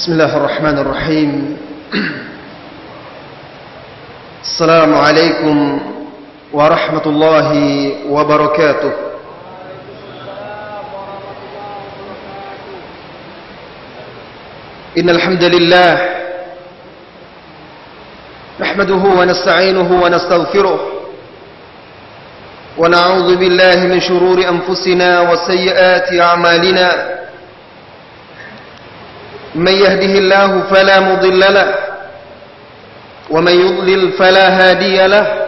بسم الله الرحمن الرحيم السلام عليكم ورحمة الله وبركاته إن الحمد لله نحمده ونستعينه ونستغفره ونعوذ بالله من شرور أنفسنا وسيئات أعمالنا من يهده الله فلا مضل له ومن يضلل فلا هادي له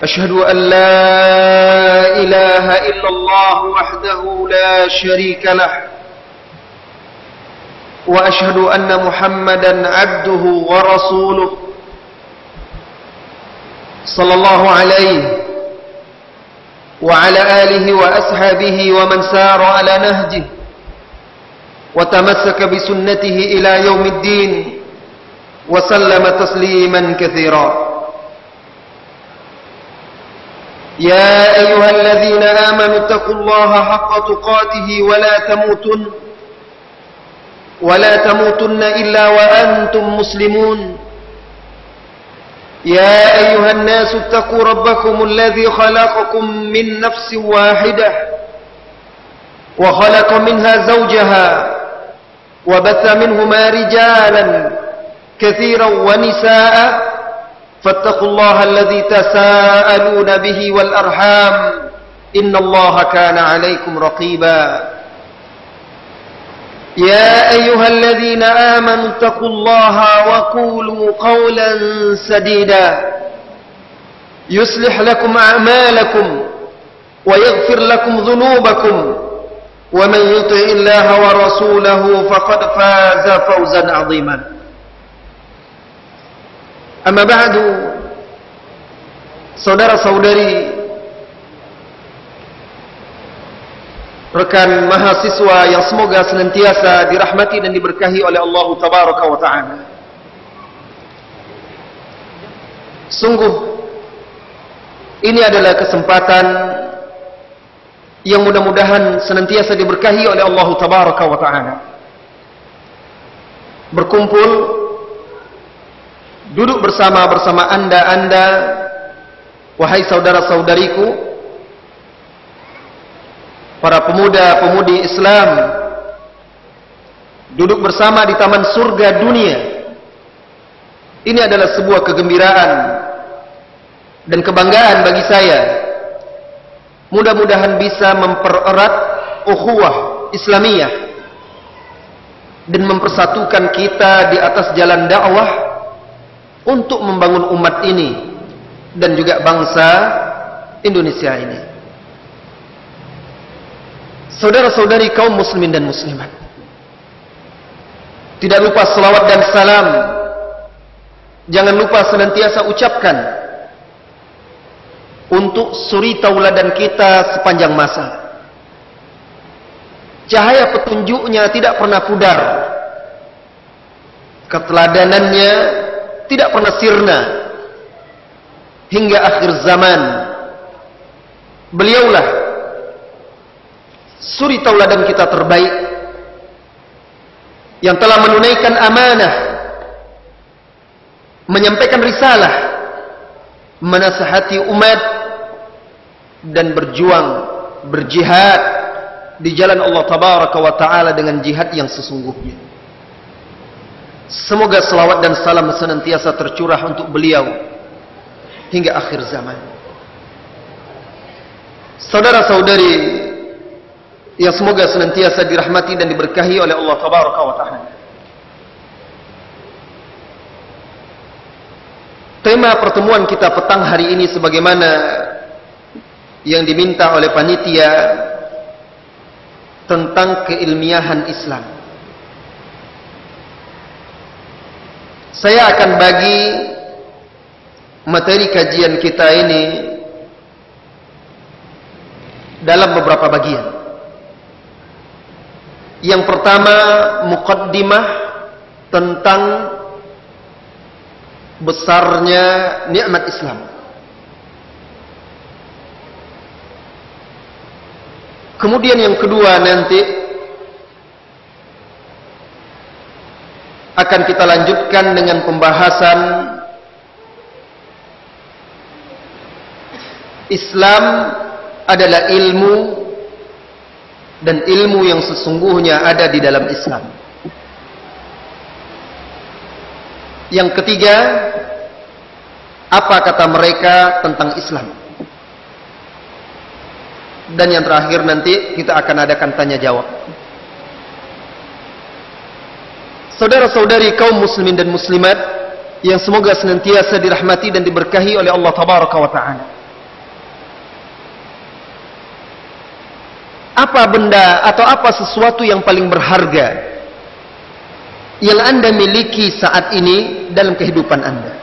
أشهد أن لا إله إلا الله وحده لا شريك له وأشهد أن محمدا عبده ورسوله صلى الله عليه وعلى آله وأصحابه ومن سار على نهجه وتمسك بسنته إلى يوم الدين وسلم تسليما كثيرا يا أيها الذين آمنوا اتقوا الله حق تقاته ولا تموتن إلا وأنتم مسلمون يا أيها الناس اتقوا ربكم الذي خلقكم من نفس واحدة وخلق منها زوجها وبث منهما رجالا كثيرا ونساء فاتقوا الله الذي تساءلون به والأرحام إن الله كان عليكم رقيبا يا أيها الذين آمنوا اتقوا الله وقولوا قولا سديدا يصلح لكم أعمالكم ويغفر لكم ذنوبكم ومن يطع الله ورسوله فقد فاز فوزا عظيما أما بعد saudara-saudari rekan mahasiswa yang semoga senantiasa dirahmati dan diberkahi oleh Allah Tabaraka wa Ta'ala. Sungguh ini adalah kesempatan yang mudah-mudahan senantiasa diberkahi oleh Allah Tabaraka wa Ta'ala. Berkumpul, duduk bersama anda, wahai saudara-saudariku, para pemuda-pemudi Islam, duduk bersama di taman surga dunia. Ini adalah sebuah kegembiraan dan kebanggaan bagi saya. Mudah-mudahan bisa mempererat ukhuwah Islamiyah dan mempersatukan kita di atas jalan dakwah untuk membangun umat ini dan juga bangsa Indonesia ini. Saudara-saudari kaum muslimin dan muslimat, tidak lupa selawat dan salam jangan lupa senantiasa ucapkan untuk suri tauladan kita sepanjang masa. Cahaya petunjuknya tidak pernah pudar, keteladanannya tidak pernah sirna hingga akhir zaman. Beliaulah suri tauladan kita terbaik yang telah menunaikan amanah, menyampaikan risalah, menasihati umat dan berjuang, berjihad di jalan Allah Tabaraka wa Ta'ala dengan jihad yang sesungguhnya. Semoga selawat dan salam senantiasa tercurah untuk beliau hingga akhir zaman. Saudara-saudari yang semoga senantiasa dirahmati dan diberkahi oleh Allah Tabaraka wa Ta'ala. Tema pertemuan kita petang hari ini sebagaimana yang diminta oleh panitia tentang keilmiahan Islam. Saya akan bagi materi kajian kita ini dalam beberapa bagian. Yang pertama, muqaddimah tentang besarnya nikmat Islam. Kemudian yang kedua nanti akan kita lanjutkan dengan pembahasan Islam adalah ilmu, dan ilmu yang sesungguhnya ada di dalam Islam. Yang ketiga, apa kata mereka tentang Islam? Dan yang terakhir nanti kita akan adakan tanya jawab. Saudara-saudari kaum muslimin dan muslimat yang semoga senantiasa dirahmati dan diberkahi oleh Allah Tabaraka wa Ta'ala. Apa benda atau apa sesuatu yang paling berharga yang Anda miliki saat ini dalam kehidupan Anda?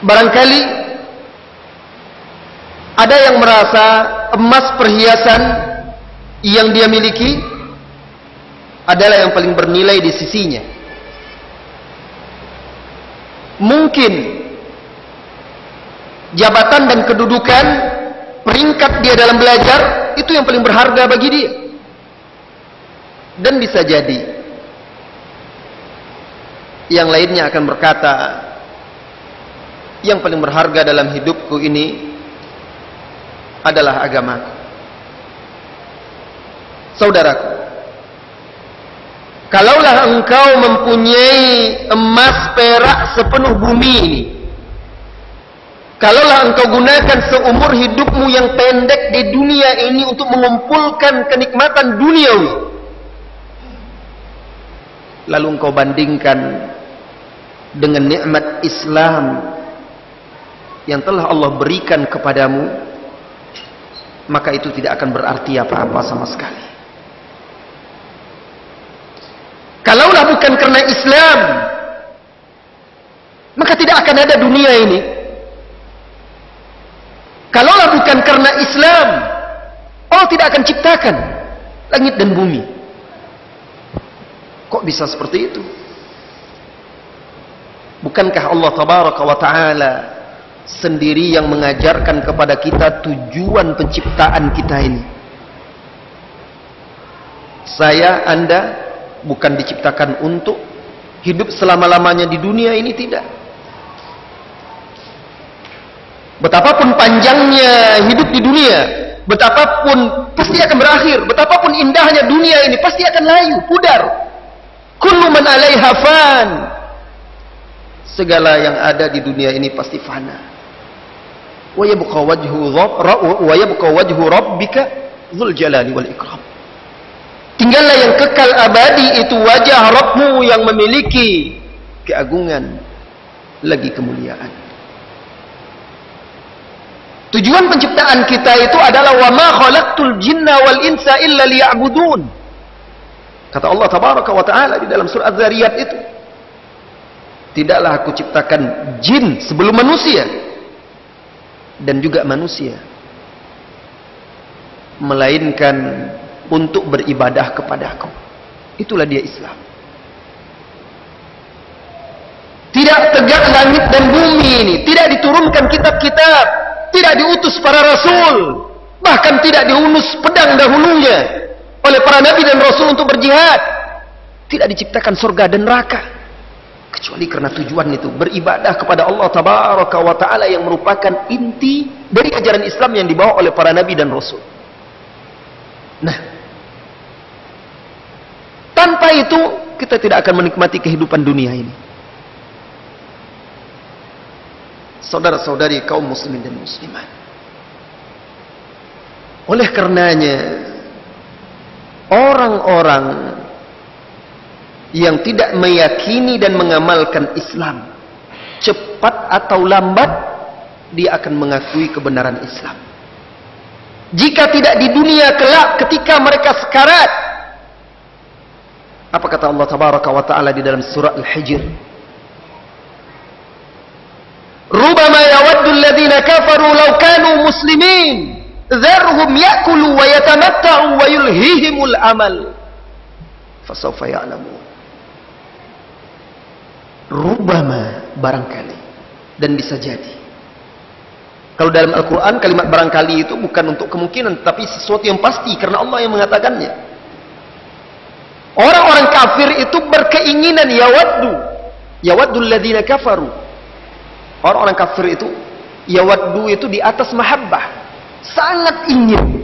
Barangkali ada yang merasa emas perhiasan yang dia miliki adalah yang paling bernilai di sisinya. Mungkin jabatan dan kedudukan, peringkat dia dalam belajar, itu yang paling berharga bagi dia. Dan bisa jadi yang lainnya akan berkata, yang paling berharga dalam hidupku ini adalah agamaku. Saudaraku, kalaulah engkau mempunyai emas perak sepenuh bumi ini, kalaulah engkau gunakan seumur hidupmu yang pendek di dunia ini untuk mengumpulkan kenikmatan duniawi, lalu engkau bandingkan dengan nikmat Islam yang telah Allah berikan kepadamu, maka itu tidak akan berarti apa-apa sama sekali. Kalaulah bukan karena Islam, maka tidak akan ada dunia ini. Kalaulah bukan karena Islam, Allah tidak akan ciptakan langit dan bumi. Kok bisa seperti itu? Bukankah Allah Tabaraka wa Ta'ala sendiri yang mengajarkan kepada kita tujuan penciptaan kita ini? Saya, Anda bukan diciptakan untuk hidup selama-lamanya di dunia ini, tidak. Betapapun panjangnya hidup di dunia, betapapun pasti akan berakhir, betapapun indahnya dunia ini pasti akan layu, pudar. Kullu man 'alaiha fan. Segala yang ada di dunia ini pasti fana. Wa yabqa wajhu rabbika dzul jalali wal ikram. Tinggallah yang kekal abadi, itu wajah Rabbmu yang memiliki keagungan lagi kemuliaan. Tujuan penciptaan kita itu adalah wa ma khalaqtul jinna wal insa illa liya'budun. Kata Allah Tabaraka wa Ta'ala di dalam surah Az-Zariyat itu, tidaklah aku ciptakan jin sebelum manusia dan juga manusia melainkan untuk beribadah kepadaku. Itulah dia Islam. Tidak tegak langit dan bumi ini, tidak diturunkan kitab-kitab, tidak diutus para rasul, bahkan tidak diunus pedang dahulunya oleh para nabi dan rasul untuk berjihad. Tidak diciptakan surga dan neraka kecuali karena tujuan itu, beribadah kepada Allah Tabaraka wa Ta'ala, yang merupakan inti dari ajaran Islam yang dibawa oleh para nabi dan rasul. Nah, tanpa itu kita tidak akan menikmati kehidupan dunia ini. Saudara-saudari kaum muslimin dan muslimat, oleh karenanya orang-orang yang tidak meyakini dan mengamalkan Islam, cepat atau lambat dia akan mengakui kebenaran Islam. Jika tidak di dunia, kelak ketika mereka sekarat, apa kata Allah Tabaraka wa Ta'ala di dalam surah Al-Hijr? Rubama yawaddu alladhina kafaru law kanu muslimin dharhum ya'kulu wa yatamatta'u wa yulhihimul amal fasawfa ya'lamun. Rubama, barangkali, dan bisa jadi. Kalau dalam Al-Quran kalimat barangkali itu bukan untuk kemungkinan, tapi sesuatu yang pasti karena Allah yang mengatakannya. Orang-orang kafir itu berkeinginan yawaddul ladzina kafaru. Orang-orang kafir itu yawaddu itu di atas mahabbah, sangat ingin.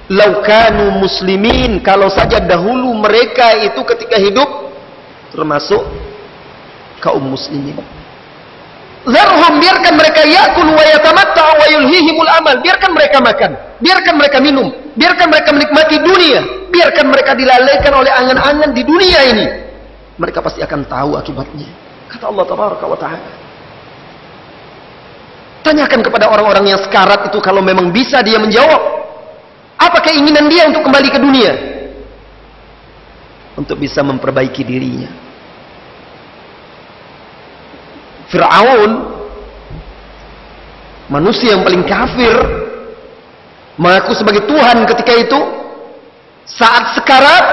Lau kanu muslimin, kalau saja dahulu mereka itu ketika hidup termasuk kaum muslimin. Zarhum, biarkan mereka yakul wa yatamatta'u wa yulhihimul amal, biarkan mereka makan, biarkan mereka minum, biarkan mereka menikmati dunia, biarkan mereka dilalaikan oleh angan-angan di dunia ini. Mereka pasti akan tahu akibatnya, kata Allah tabaraka wa ta'ala. Tanyakan kepada orang-orang yang sekarat itu, kalau memang bisa dia menjawab, apa keinginan dia untuk kembali ke dunia, untuk bisa memperbaiki dirinya. Fir'aun, manusia yang paling kafir, mengaku sebagai Tuhan ketika itu, saat sekarat,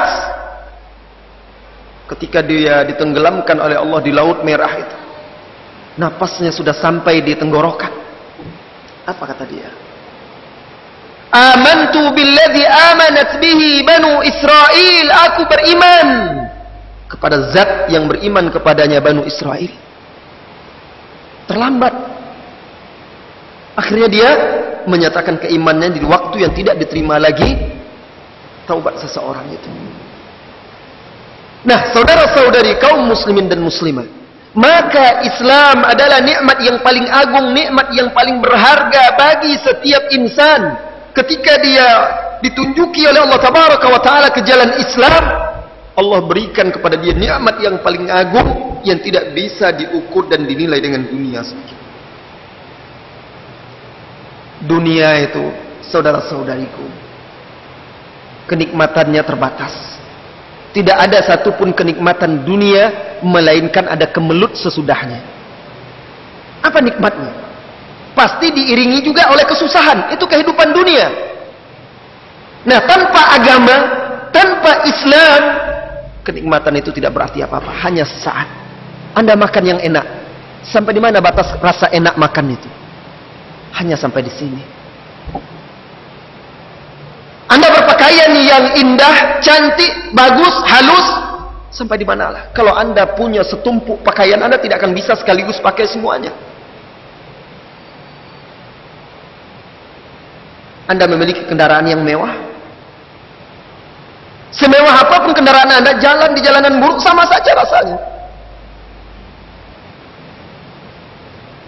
ketika dia ditenggelamkan oleh Allah di Laut Merah itu, napasnya sudah sampai di tenggorokan. Apa kata dia? Amantu billadzi amanat bihi banu Israel, aku beriman kepada zat yang beriman kepadanya Banu Israel. Terlambat. Akhirnya dia menyatakan keimanannya di waktu yang tidak diterima lagi taubat seseorang itu. Nah, saudara-saudari kaum muslimin dan muslimat, maka Islam adalah nikmat yang paling agung, nikmat yang paling berharga bagi setiap insan. Ketika dia ditunjuki oleh Allah tabaraka wa taala ke jalan Islam, Allah berikan kepada dia nikmat yang paling agung yang tidak bisa diukur dan dinilai dengan dunia sedikit. Dunia itu, saudara-saudariku, kenikmatannya terbatas. Tidak ada satupun kenikmatan dunia melainkan ada kemelut sesudahnya. Apa nikmatnya? Pasti diiringi juga oleh kesusahan. Itu kehidupan dunia. Nah, tanpa agama, tanpa Islam, kenikmatan itu tidak berarti apa-apa, hanya sesaat. Anda makan yang enak, sampai di mana batas rasa enak makan itu? Hanya sampai di sini. Anda berpakaian yang indah, cantik, bagus, halus, sampai di manalah? Kalau Anda punya setumpuk pakaian, Anda tidak akan bisa sekaligus pakai semuanya. Anda memiliki kendaraan yang mewah, semewah apapun kendaraan Anda, jalan di jalanan buruk sama saja rasanya.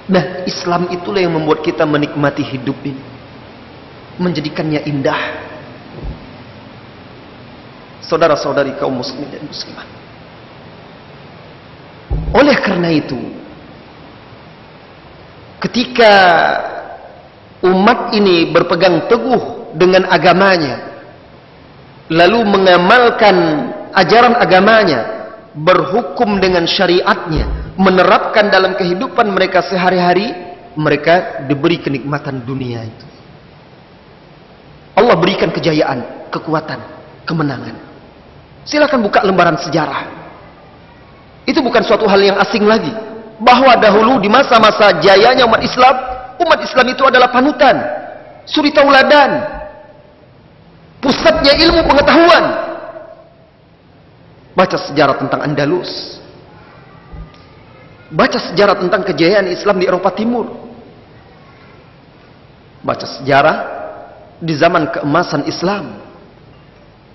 Nah, Islam itulah yang membuat kita menikmati hidup ini, menjadikannya indah. Saudara-saudari kaum muslimin dan muslimat, oleh karena itu, ketika umat ini berpegang teguh dengan agamanya, lalu mengamalkan ajaran agamanya, berhukum dengan syariatnya, menerapkan dalam kehidupan mereka sehari-hari, mereka diberi kenikmatan dunia itu. Allah berikan kejayaan, kekuatan, kemenangan. Silakan buka lembaran sejarah. Itu bukan suatu hal yang asing lagi, bahwa dahulu di masa-masa jayanya umat Islam itu adalah panutan, suri tauladan, pusatnya ilmu pengetahuan. Baca sejarah tentang Andalus, baca sejarah tentang kejayaan Islam di Eropa Timur, baca sejarah di zaman keemasan Islam,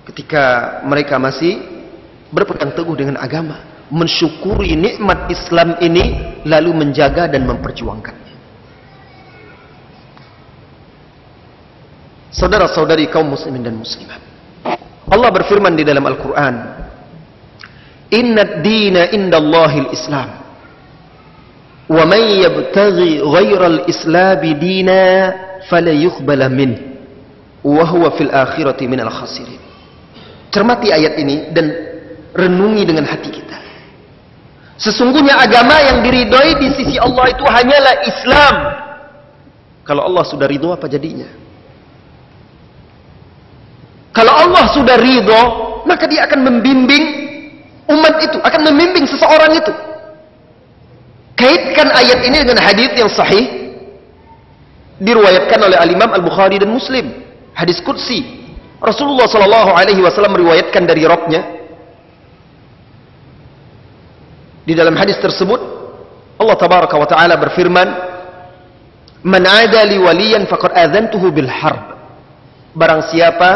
ketika mereka masih berpegang teguh dengan agama, mensyukuri nikmat Islam ini, lalu menjaga dan memperjuangkannya. Saudara-saudari kaum muslimin dan muslimat, Allah berfirman di dalam Al-Quran, Inna ad-dina indallahil Islam, wa man yabtaghi ghairal islami dina fala yuqbala min wa huwa fil akhirati minal khasirin. Cermati ayat ini dan renungi dengan hati kita. Sesungguhnya agama yang diridhoi di sisi Allah itu hanyalah Islam. Kalau Allah sudah ridho, apa jadinya? Kalau Allah sudah ridho, maka dia akan membimbing umat itu, akan membimbing seseorang itu. Kaitkan ayat ini dengan hadis yang sahih, diriwayatkan oleh Al-Imam Al-Bukhari dan Muslim. Hadis qudsi. Rasulullah SAW meriwayatkan dari Rabbnya, Di dalam hadis tersebut Allah tabaraka wa taala berfirman, "Man 'ada li waliyan faqad adzantuhu bil harb." Barang siapa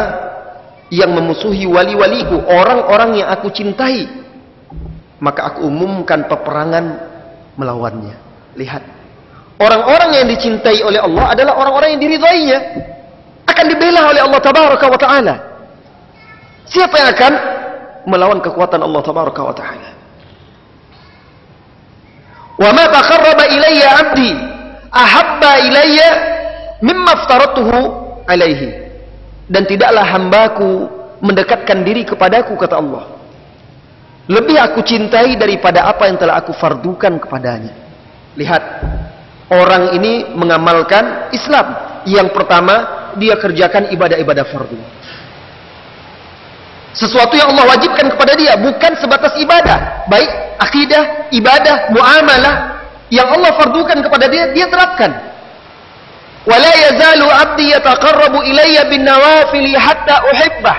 yang memusuhi wali-waliku, orang-orang yang aku cintai, maka aku umumkan peperangan melawannya. Lihat, orang-orang yang dicintai oleh Allah adalah orang-orang yang diridainya, akan dibela oleh Allah tabaraka wa taala. Siapa yang akan melawan kekuatan Allah tabaraka wa taala? Wa ma taqarraba ilayya 'abdi ahabba ilayya mimma aftaratuhu alaihi. Dan tidaklah hambaku mendekatkan diri kepadaku, kata Allah, lebih aku cintai daripada apa yang telah aku fardukan kepadanya. Lihat, orang ini mengamalkan Islam. Yang pertama, dia kerjakan ibadah-ibadah fardu. Sesuatu yang Allah wajibkan kepada dia, bukan sebatas ibadah, baik akidah, ibadah, muamalah yang Allah fardukan kepada dia, dia terapkan. Wala yazalu 'abdi yataqarrabu ilayya bin nawafil hatta uhibbah.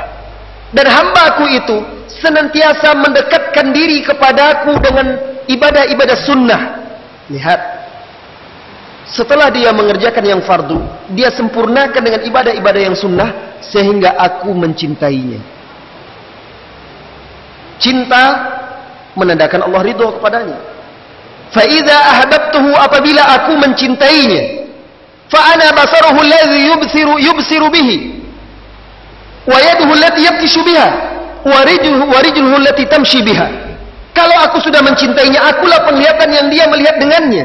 Dan hambaku itu senantiasa mendekatkan diri kepadaku dengan ibadah-ibadah sunnah. Lihat, setelah dia mengerjakan yang fardu, dia sempurnakan dengan ibadah-ibadah yang sunnah sehingga aku mencintainya. Cinta menandakan Allah ridho kepadanya. Fa idza ahbabtuhu, apabila aku mencintainya, fa ana basaruhu alladhi yubsiru bihi wa yaduhu allati yabtishu biha wa rijluhu allati tamshi biha. Kalau aku sudah mencintainya, akulah penglihatan yang dia melihat dengannya,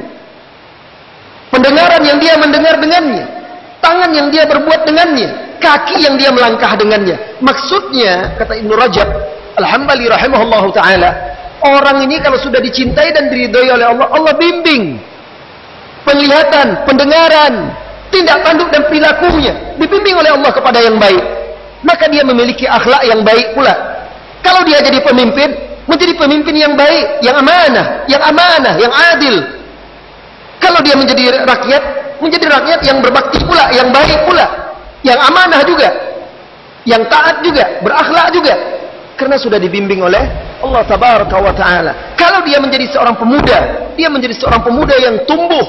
pendengaran yang dia mendengar dengannya, tangan yang dia berbuat dengannya, kaki yang dia melangkah dengannya. Maksudnya, kata Ibnu Rajab Al-Hambali rahimahullahu ta'ala, orang ini kalau sudah dicintai dan diridhoi oleh Allah, Allah bimbing penglihatan, pendengaran, tindak tanduk dan perilakunya dibimbing oleh Allah kepada yang baik. Maka dia memiliki akhlak yang baik pula. Kalau dia jadi pemimpin, menjadi pemimpin yang baik, yang amanah, yang adil. Kalau dia menjadi rakyat yang berbakti pula, yang baik pula, yang amanah juga, yang taat juga, berakhlak juga. Karena sudah dibimbing oleh Allah tabaraka wa ta'ala. Kalau dia menjadi seorang pemuda, dia menjadi seorang pemuda yang tumbuh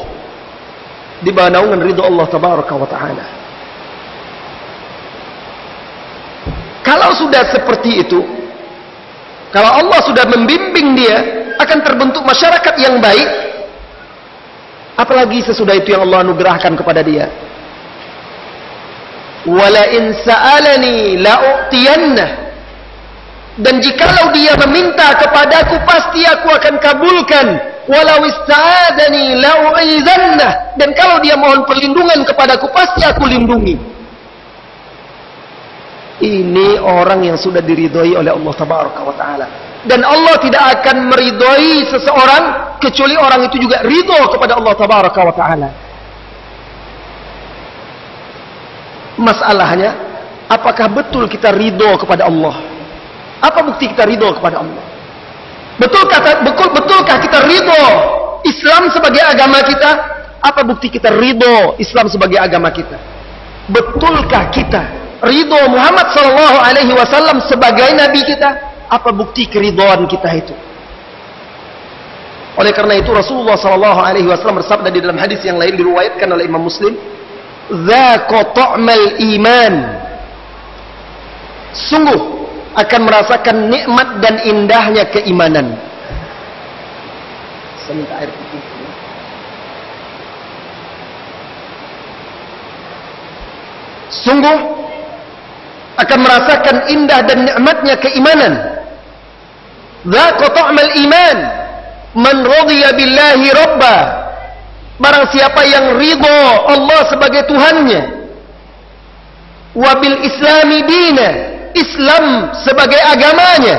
di bawah naungan ridho Allah tabaraka wa ta'ala. Kalau sudah seperti itu, kalau Allah sudah membimbing dia, akan terbentuk masyarakat yang baik. Apalagi sesudah itu yang Allah anugerahkan kepada dia. Wala in sa'alani la'u'tiyannah. Dan jikalau dia meminta kepadaku, pasti aku akan kabulkan. Walau ista'adani la'u'izannah. Dan kalau dia mohon perlindungan kepadaku, pasti aku lindungi. Ini orang yang sudah diridhoi oleh Allah tabaraka wa ta'ala. Dan Allah tidak akan meridhoi seseorang kecuali orang itu juga ridho kepada Allah tabaraka wa ta'ala. Masalahnya, apakah betul kita ridho kepada Allah? Apa bukti kita ridho kepada Allah? Betulkah kita ridho Islam sebagai agama kita? Apa bukti kita ridho Islam sebagai agama kita? Betulkah kita ridho Muhammad sallallahu alaihi wasallam sebagai nabi kita? Apa bukti keridhaan kita itu? Oleh karena itu Rasulullah sallallahu alaihi wasallam bersabda di dalam hadis yang lain diriwayatkan oleh Imam Muslim, "Dzaqa ta'mal iman." Sungguh akan merasakan nikmat dan indahnya keimanan. Saya minta air putih. Sungguh akan merasakan indah dan nikmatnya keimanan. Dzaqa ta'mal iman man radiya billahi rabba. Barang siapa yang ridho Allah sebagai Tuhannya, wa bil islami dina, Islam sebagai agamanya,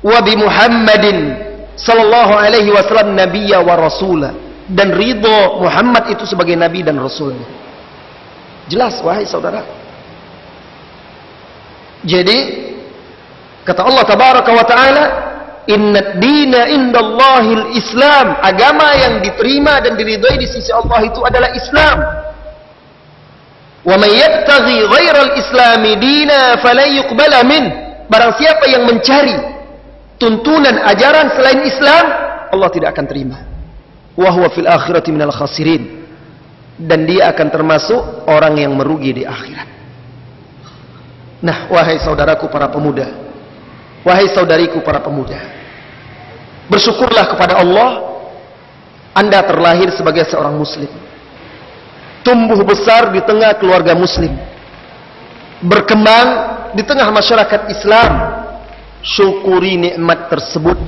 wa bi Muhammadin sallallahu alaihi wasallam nabiyya wa rasula, dan ridho Muhammad itu sebagai nabi dan rasulnya. Jelas wahai saudara. Jadi kata Allah tabaraka wa taala, "Innad dina indallahil Islam." Agama yang diterima dan diridhai di sisi Allah itu adalah Islam. "Wa may yabtaghi ghairal islami dina falan yuqbala min." Barang siapa yang mencari tuntunan ajaran selain Islam, Allah tidak akan terima. Wa huwa fil akhirati minal khasirin. Dan dia akan termasuk orang yang merugi di akhirat. Nah, wahai saudaraku para pemuda, wahai saudariku para pemuda, bersyukurlah kepada Allah, Anda terlahir sebagai seorang muslim, tumbuh besar di tengah keluarga muslim, berkembang di tengah masyarakat Islam. Syukuri nikmat tersebut,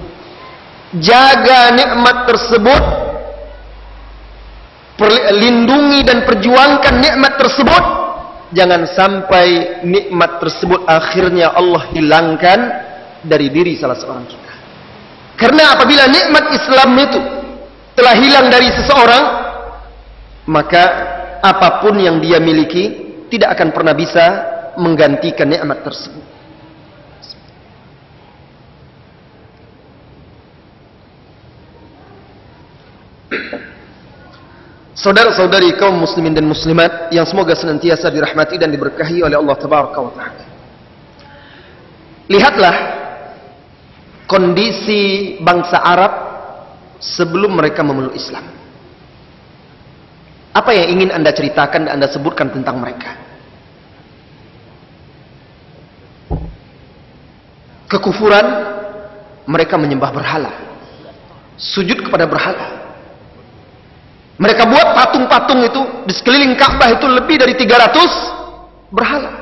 jaga nikmat tersebut, lindungi dan perjuangkan nikmat tersebut. Jangan sampai nikmat tersebut akhirnya Allah hilangkan dari diri salah seorang kita. Karena apabila nikmat Islam itu telah hilang dari seseorang, maka apapun yang dia miliki tidak akan pernah bisa menggantikan nikmat tersebut. Saudara-saudari kaum muslimin dan muslimat yang semoga senantiasa dirahmati dan diberkahi oleh Allah Tabaraka wa Ta'ala. Lihatlah kondisi bangsa Arab sebelum mereka memeluk Islam. Apa yang ingin Anda ceritakan dan Anda sebutkan tentang mereka? Kekufuran, mereka menyembah berhala, sujud kepada berhala. Mereka buat patung-patung itu di sekeliling Ka'bah itu lebih dari 300 berhala.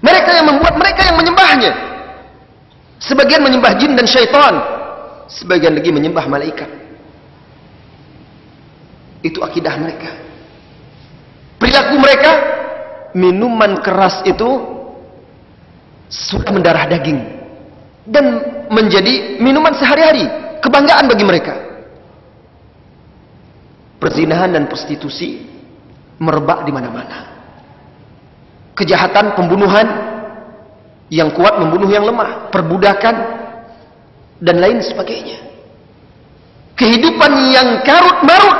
Mereka yang membuat, mereka yang menyembahnya. Sebagian menyembah jin dan syaitan, sebagian lagi menyembah malaikat. Itu akidah mereka. Perilaku mereka, minuman keras itu sudah mendarah daging dan menjadi minuman sehari-hari, kebanggaan bagi mereka. Perzinahan dan prostitusi merebak di mana-mana. Kejahatan, pembunuhan, yang kuat membunuh yang lemah, perbudakan dan lain sebagainya. Kehidupan yang karut marut,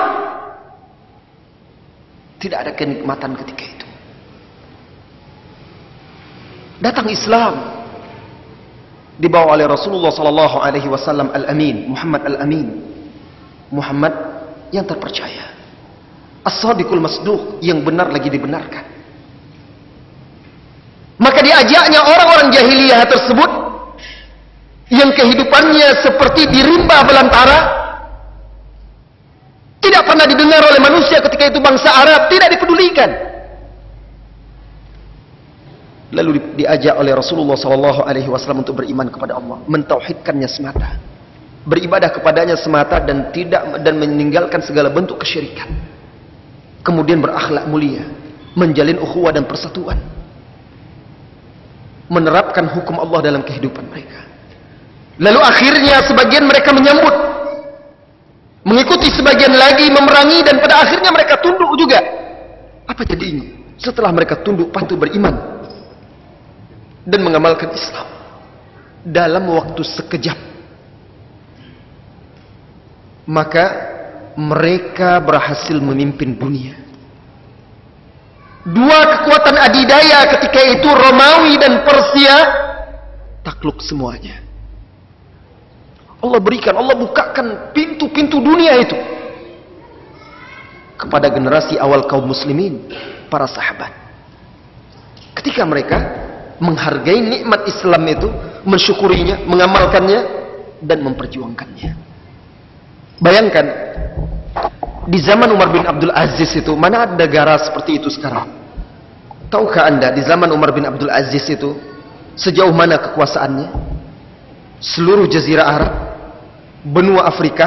tidak ada kenikmatan ketika itu. Datang Islam dibawa oleh Rasulullah sallallahu alaihi wasallam al-Amin, Muhammad al-Amin, Muhammad yang terpercaya, as-sadiqul masduq, yang benar lagi dibenarkan. Maka diajaknya orang-orang jahiliyah tersebut yang kehidupannya seperti di rimba belantara, tidak pernah didengar oleh manusia ketika itu, bangsa Arab tidak dipedulikan. Lalu diajak oleh Rasulullah SAW untuk beriman kepada Allah, mentauhidkannya semata, beribadah kepadanya semata dan meninggalkan segala bentuk kesyirikan. Kemudian berakhlak mulia, menjalin ukhuwah dan persatuan, menerapkan hukum Allah dalam kehidupan mereka. Lalu akhirnya sebagian mereka menyambut, mengikuti sebagian lagi, memerangi, dan pada akhirnya mereka tunduk juga. Apa jadinya setelah mereka tunduk, patuh, beriman dan mengamalkan Islam? Dalam waktu sekejap, maka mereka berhasil memimpin dunia. Dua kekuatan adidaya ketika itu, Romawi dan Persia, takluk semuanya. Allah berikan, Allah bukakan pintu-pintu dunia itu kepada generasi awal kaum muslimin, para sahabat. Ketika mereka menghargai nikmat Islam itu, mensyukurinya, mengamalkannya, dan memperjuangkannya. Bayangkan, di zaman Umar bin Abdul Aziz itu, mana ada negara seperti itu sekarang? Tahukah Anda di zaman Umar bin Abdul Aziz itu sejauh mana kekuasaannya? Seluruh jazirah Arab, benua Afrika,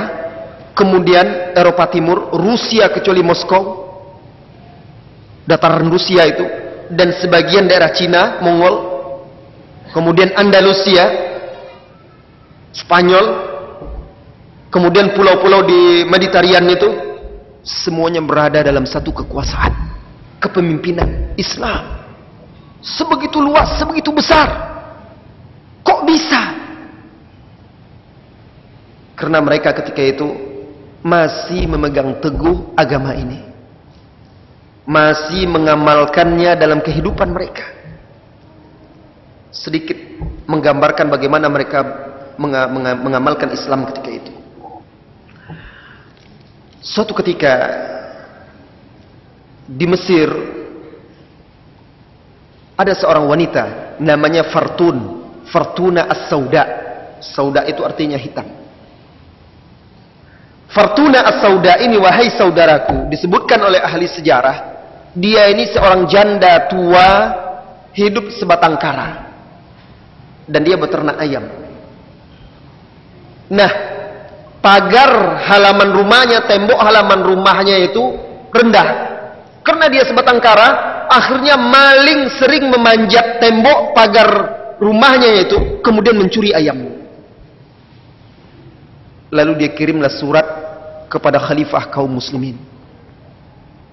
kemudian Eropa Timur, Rusia kecuali Moskow, dataran Rusia itu, dan sebagian daerah Cina, Mongol, kemudian Andalusia, Spanyol, kemudian pulau-pulau di Mediterranean itu, semuanya berada dalam satu kekuasaan, kepemimpinan Islam. Sebegitu luas, sebegitu besar. Kok bisa? Karena mereka ketika itu masih memegang teguh agama ini, masih mengamalkannya dalam kehidupan mereka. Sedikit menggambarkan bagaimana mereka mengamalkan Islam ketika itu. Suatu ketika di Mesir ada seorang wanita namanya Fartuna As-Sauda. Sauda itu artinya hitam. Fartuna As-Sauda ini, wahai saudaraku, disebutkan oleh ahli sejarah, dia ini seorang janda tua, hidup sebatang kara, dan dia beternak ayam. Nah, pagar halaman rumahnya, tembok halaman rumahnya itu rendah. Karena dia sebatang kara, akhirnya maling sering memanjat tembok pagar rumahnya itu, kemudian mencuri ayam. Lalu dia kirimlah surat kepada khalifah kaum muslimin,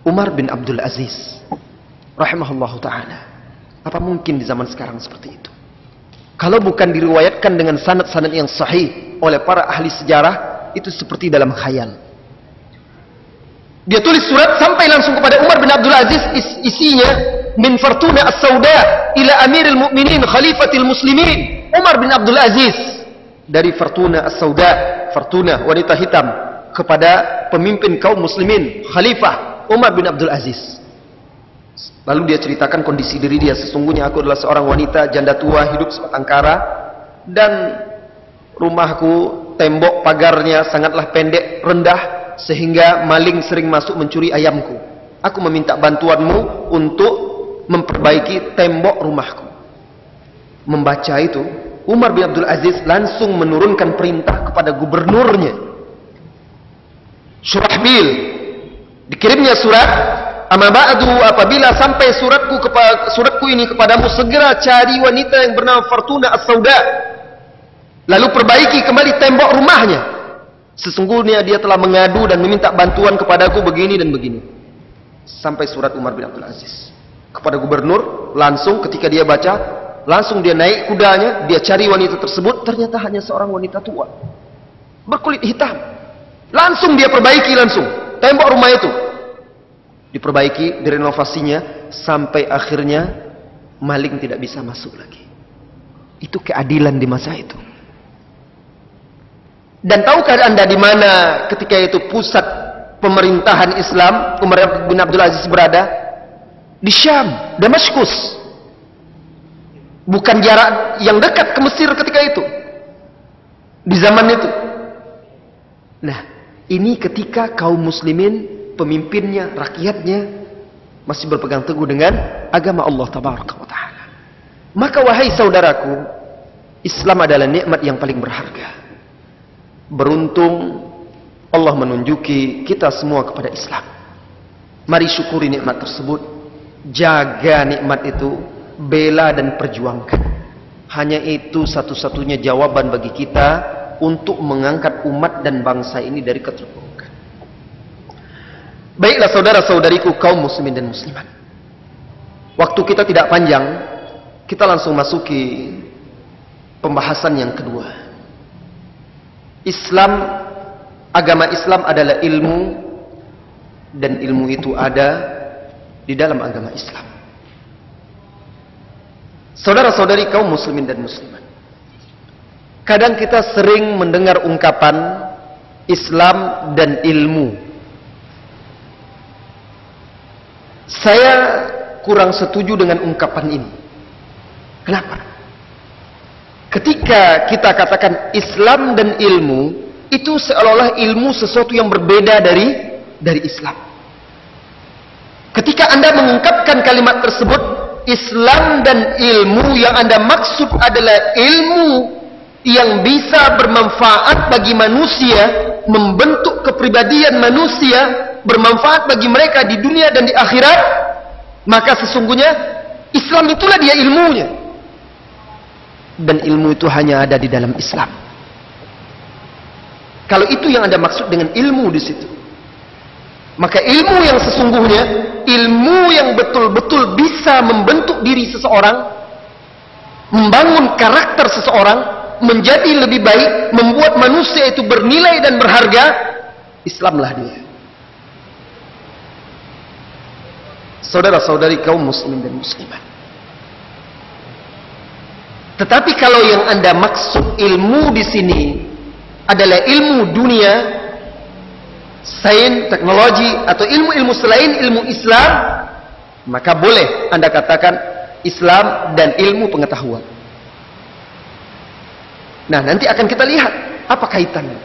Umar bin Abdul Aziz rahimahullahu ta'ala. Apa mungkin di zaman sekarang seperti itu? Kalau bukan diriwayatkan dengan sanad-sanad yang sahih oleh para ahli sejarah, itu seperti dalam khayal. Dia tulis surat sampai langsung kepada Umar bin Abdul Aziz, isinya min Fartuna As-Sauda ila Amiril Mu'minin Khalifatil Muslimin. Umar bin Abdul Aziz dari Fartuna As-Sauda, Fartuna wanita hitam, kepada pemimpin kaum muslimin, Khalifah Umar bin Abdul Aziz. Lalu dia ceritakan kondisi diri dia, sesungguhnya aku adalah seorang wanita janda tua, hidup sebatang kara, dan rumahku tembok pagarnya sangatlah pendek, rendah, sehingga maling sering masuk mencuri ayamku. Aku meminta bantuanmu untuk memperbaiki tembok rumahku. Membaca itu, Umar bin Abdul Aziz langsung menurunkan perintah kepada gubernurnya, Syurahbil. Dikirimnya surat, amma ba'du, apabila sampai suratku ini kepadamu, segera cari wanita yang bernama Fartuna As-Sauda, lalu perbaiki kembali tembok rumahnya. Sesungguhnya dia telah mengadu dan meminta bantuan kepadaku begini dan begini. Sampai surat Umar bin Abdul Aziz kepada gubernur. Langsung ketika dia baca, langsung dia naik kudanya, dia cari wanita tersebut. Ternyata hanya seorang wanita tua berkulit hitam. Langsung dia perbaiki, langsung tembok rumah itu diperbaiki, direnovasinya, sampai akhirnya maling tidak bisa masuk lagi. Itu keadilan di masa itu. Dan tahukah Anda di mana ketika itu pusat pemerintahan Islam Umar bin Abdul Aziz berada? Di Syam, Damaskus. Bukan jarak yang dekat ke Mesir ketika itu, di zaman itu. Nah, ini ketika kaum muslimin, pemimpinnya, rakyatnya masih berpegang teguh dengan agama Allah Tabaraka wa Ta'ala. Maka wahai saudaraku, Islam adalah nikmat yang paling berharga. Beruntung Allah menunjuki kita semua kepada Islam. Mari syukuri nikmat tersebut, jaga nikmat itu, bela dan perjuangkan. Hanya itu satu-satunya jawaban bagi kita untuk mengangkat umat dan bangsa ini dari keterpurukan. Baiklah saudara-saudariku kaum muslimin dan muslimat, waktu kita tidak panjang, kita langsung masuki pembahasan yang kedua. Islam, agama Islam adalah ilmu, dan ilmu itu ada di dalam agama Islam. Saudara-saudari kaum muslimin dan muslimat, kadang kita sering mendengar ungkapan Islam dan ilmu. Saya kurang setuju dengan ungkapan ini. Kenapa? Ketika kita katakan Islam dan ilmu, itu seolah-olah ilmu sesuatu yang berbeda dari Islam. Ketika Anda mengungkapkan kalimat tersebut, Islam dan ilmu, yang Anda maksud adalah ilmu yang bisa bermanfaat bagi manusia, membentuk kepribadian manusia, bermanfaat bagi mereka di dunia dan di akhirat, maka sesungguhnya Islam itulah dia ilmunya. Dan ilmu itu hanya ada di dalam Islam. Kalau itu yang Anda maksud dengan ilmu di situ, maka ilmu yang sesungguhnya, ilmu yang betul-betul bisa membentuk diri seseorang, membangun karakter seseorang menjadi lebih baik, membuat manusia itu bernilai dan berharga, Islamlah dia. Saudara-saudari kaum muslimin dan muslimat, tetapi kalau yang Anda maksud ilmu di sini adalah ilmu dunia, sains, teknologi, atau ilmu-ilmu selain ilmu Islam, maka boleh Anda katakan Islam dan ilmu pengetahuan. Nah, nanti akan kita lihat apa kaitannya.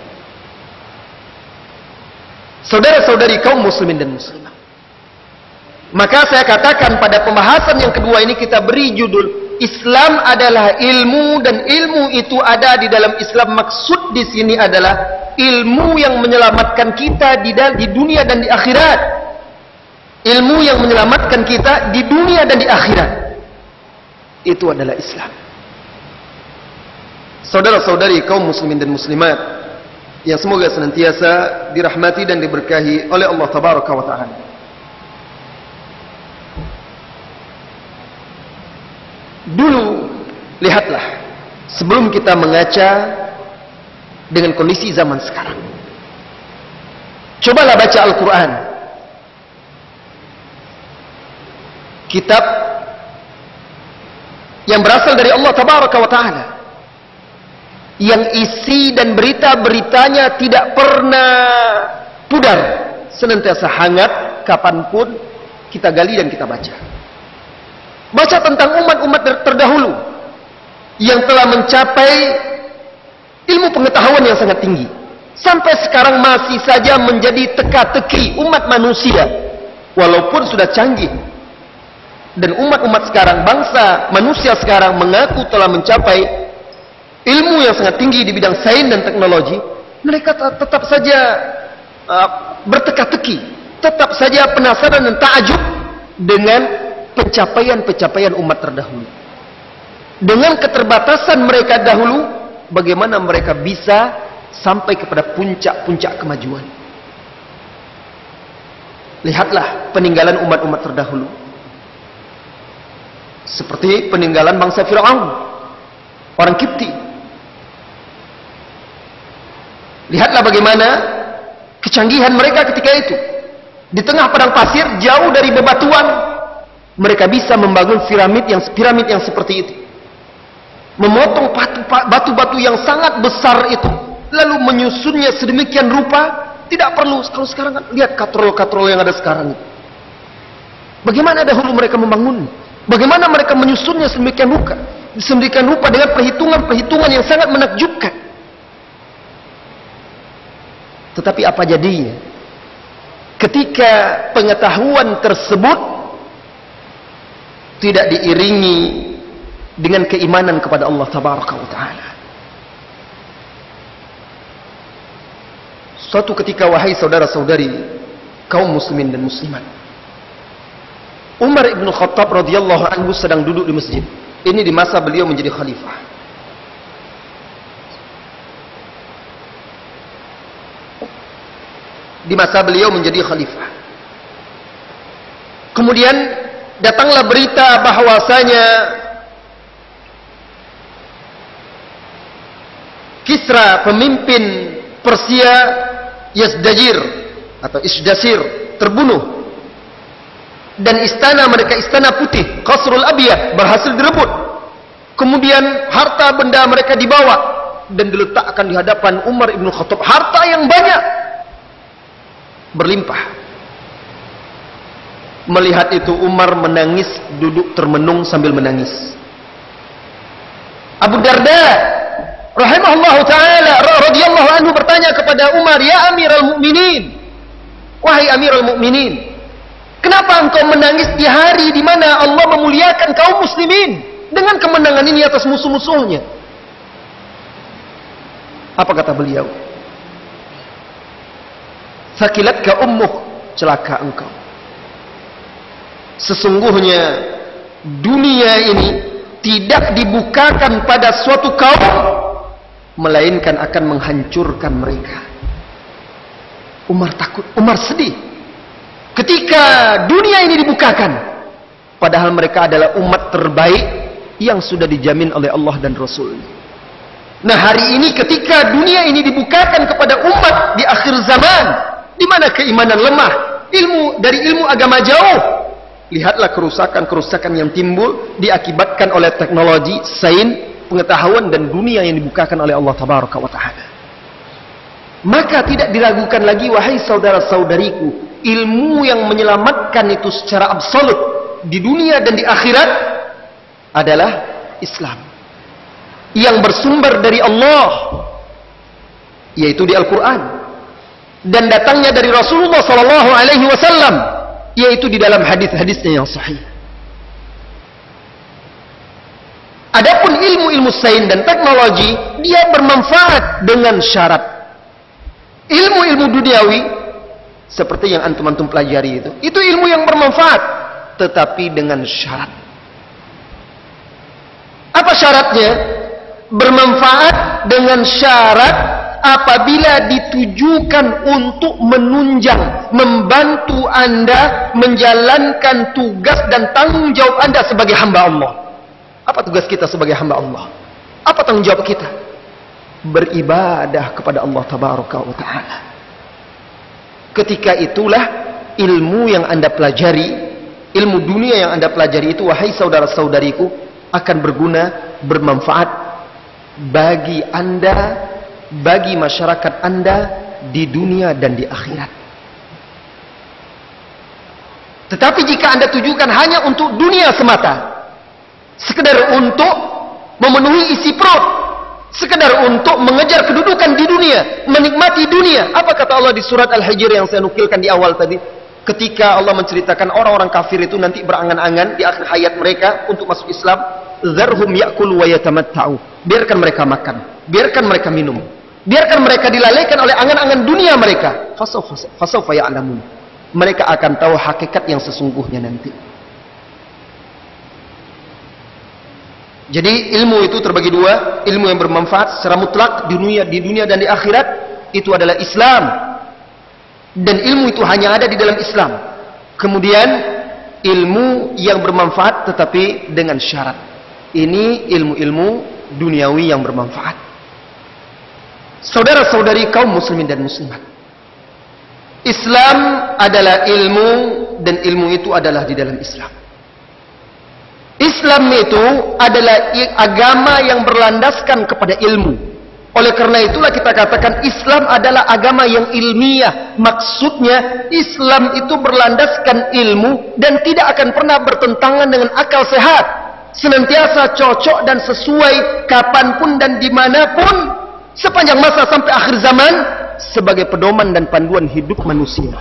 Saudara-saudari kaum muslimin dan muslimah, maka saya katakan pada pembahasan yang kedua ini kita beri judul Islam adalah ilmu, dan ilmu itu ada di dalam Islam. Maksud di sini adalah ilmu yang menyelamatkan kita di dunia dan di akhirat. Ilmu yang menyelamatkan kita di dunia dan di akhirat. Itu adalah Islam. Saudara-saudari kaum muslimin dan muslimat yang semoga senantiasa dirahmati dan diberkahi oleh Allah Tabaraka wa Ta'ala. Dulu, lihatlah, sebelum kita mengaca dengan kondisi zaman sekarang, cobalah baca Al-Quran, kitab yang berasal dari Allah Tabaraka wa Ta'ala, yang isi dan berita-beritanya tidak pernah pudar, senantiasa hangat kapanpun kita gali dan kita baca. Baca tentang umat-umat terdahulu yang telah mencapai ilmu pengetahuan yang sangat tinggi. Sampai sekarang masih saja menjadi teka-teki umat manusia. Walaupun sudah canggih. Dan umat-umat sekarang, bangsa manusia sekarang mengaku telah mencapai ilmu yang sangat tinggi di bidang sains dan teknologi. Mereka tetap saja berteka-teki. Tetap saja penasaran dan takjub dengan pencapaian-pencapaian umat terdahulu. Dengan keterbatasan mereka dahulu, bagaimana mereka bisa sampai kepada puncak-puncak kemajuan. Lihatlah peninggalan umat-umat terdahulu. Seperti peninggalan bangsa Fir'aun, orang Kipti. Lihatlah bagaimana kecanggihan mereka ketika itu. Di tengah padang pasir, jauh dari bebatuan, mereka bisa membangun piramid yang seperti itu. Memotong batu-batu yang sangat besar itu, lalu menyusunnya sedemikian rupa. Tidak perlu, kalau sekarang lihat katrol-katrol yang ada sekarang. Bagaimana dahulu mereka membangun? Bagaimana mereka menyusunnya sedemikian rupa dengan perhitungan-perhitungan yang sangat menakjubkan. Tetapi apa jadinya ketika pengetahuan tersebut tidak diiringi dengan keimanan kepada Allah Tabaraka wa Ta'ala? Suatu ketika, wahai saudara-saudari kaum muslimin dan muslimat, Umar ibn Khattab radhiyallahu anhu sedang duduk di masjid. Ini di masa beliau menjadi khalifah. Di masa beliau menjadi khalifah. Kemudian datanglah berita bahwasanya Kisra, pemimpin Persia, Yazdajir atau Isdasir, terbunuh. Dan istana mereka, istana putih, Qasrul Abiyad, berhasil direbut. Kemudian harta benda mereka dibawa dan diletakkan di hadapan Umar ibn Khattab. Harta yang banyak, berlimpah. Melihat itu Umar menangis, duduk termenung sambil menangis. Abu Darda rahimahullahu ta'ala radhiyallahu anhu bertanya kepada Umar, "Ya Amirul Mukminin, wahai Amirul Mukminin, kenapa engkau menangis di hari di mana Allah memuliakan kaum muslimin dengan kemenangan ini atas musuh-musuhnya?" Apa kata beliau? "Sakilatka ummuh, celaka engkau. Sesungguhnya dunia ini tidak dibukakan pada suatu kaum, melainkan akan menghancurkan mereka." Umar takut, Umar sedih ketika dunia ini dibukakan, padahal mereka adalah umat terbaik yang sudah dijamin oleh Allah dan Rasul-Nya. Nah, hari ini ketika dunia ini dibukakan kepada umat di akhir zaman, di mana keimanan lemah, ilmu agama jauh, lihatlah kerusakan-kerusakan yang timbul diakibatkan oleh teknologi, sains, pengetahuan dan dunia yang dibukakan oleh Allah Tabaraka wa Ta'ala. Maka tidak diragukan lagi, wahai saudara-saudariku, ilmu yang menyelamatkan itu secara absolut di dunia dan di akhirat adalah Islam yang bersumber dari Allah, yaitu di Al-Quran, dan datangnya dari Rasulullah SAW, yaitu di dalam hadis-hadisnya yang sahih. Adapun ilmu-ilmu sains dan teknologi, dia bermanfaat dengan syarat. Ilmu-ilmu duniawi seperti yang antum-antum pelajari itu ilmu yang bermanfaat, tetapi dengan syarat. Apa syaratnya? Bermanfaat dengan syarat apabila ditujukan untuk menunjang, membantu Anda menjalankan tugas dan tanggung jawab Anda sebagai hamba Allah. Apa tugas kita sebagai hamba Allah? Apa tanggung jawab kita? Beribadah kepada Allah Tabaraka wa Ta'ala. Ketika itulah ilmu yang Anda pelajari, ilmu dunia yang Anda pelajari itu, wahai saudara-saudariku, akan berguna, bermanfaat bagi Anda, bagi masyarakat Anda di dunia dan di akhirat. Tetapi jika Anda tujukan hanya untuk dunia semata, sekedar untuk memenuhi isi perut, sekedar untuk mengejar kedudukan di dunia, menikmati dunia. Apa kata Allah di surat Al-Hijr yang saya nukilkan di awal tadi? Ketika Allah menceritakan orang-orang kafir itu nanti berangan-angan di akhir hayat mereka untuk masuk Islam, "Dzarhum ya'kulu wa yatamatta'u." Biarkan mereka makan, biarkan mereka minum, biarkan mereka dilalaikan oleh angan-angan dunia mereka. Fasawfa ya'lamun. Mereka akan tahu hakikat yang sesungguhnya nanti. Jadi ilmu itu terbagi dua, ilmu yang bermanfaat secara mutlak di dunia dan di akhirat, itu adalah Islam. Dan ilmu itu hanya ada di dalam Islam. Kemudian ilmu yang bermanfaat tetapi dengan syarat. Ini ilmu-ilmu duniawi yang bermanfaat. Saudara-saudari kaum muslimin dan muslimat, Islam adalah ilmu, dan ilmu itu adalah di dalam Islam. Islam itu adalah agama yang berlandaskan kepada ilmu. Oleh karena itulah kita katakan Islam adalah agama yang ilmiah. Maksudnya Islam itu berlandaskan ilmu dan tidak akan pernah bertentangan dengan akal sehat. Senantiasa cocok dan sesuai kapanpun dan dimanapun sepanjang masa sampai akhir zaman sebagai pedoman dan panduan hidup manusia.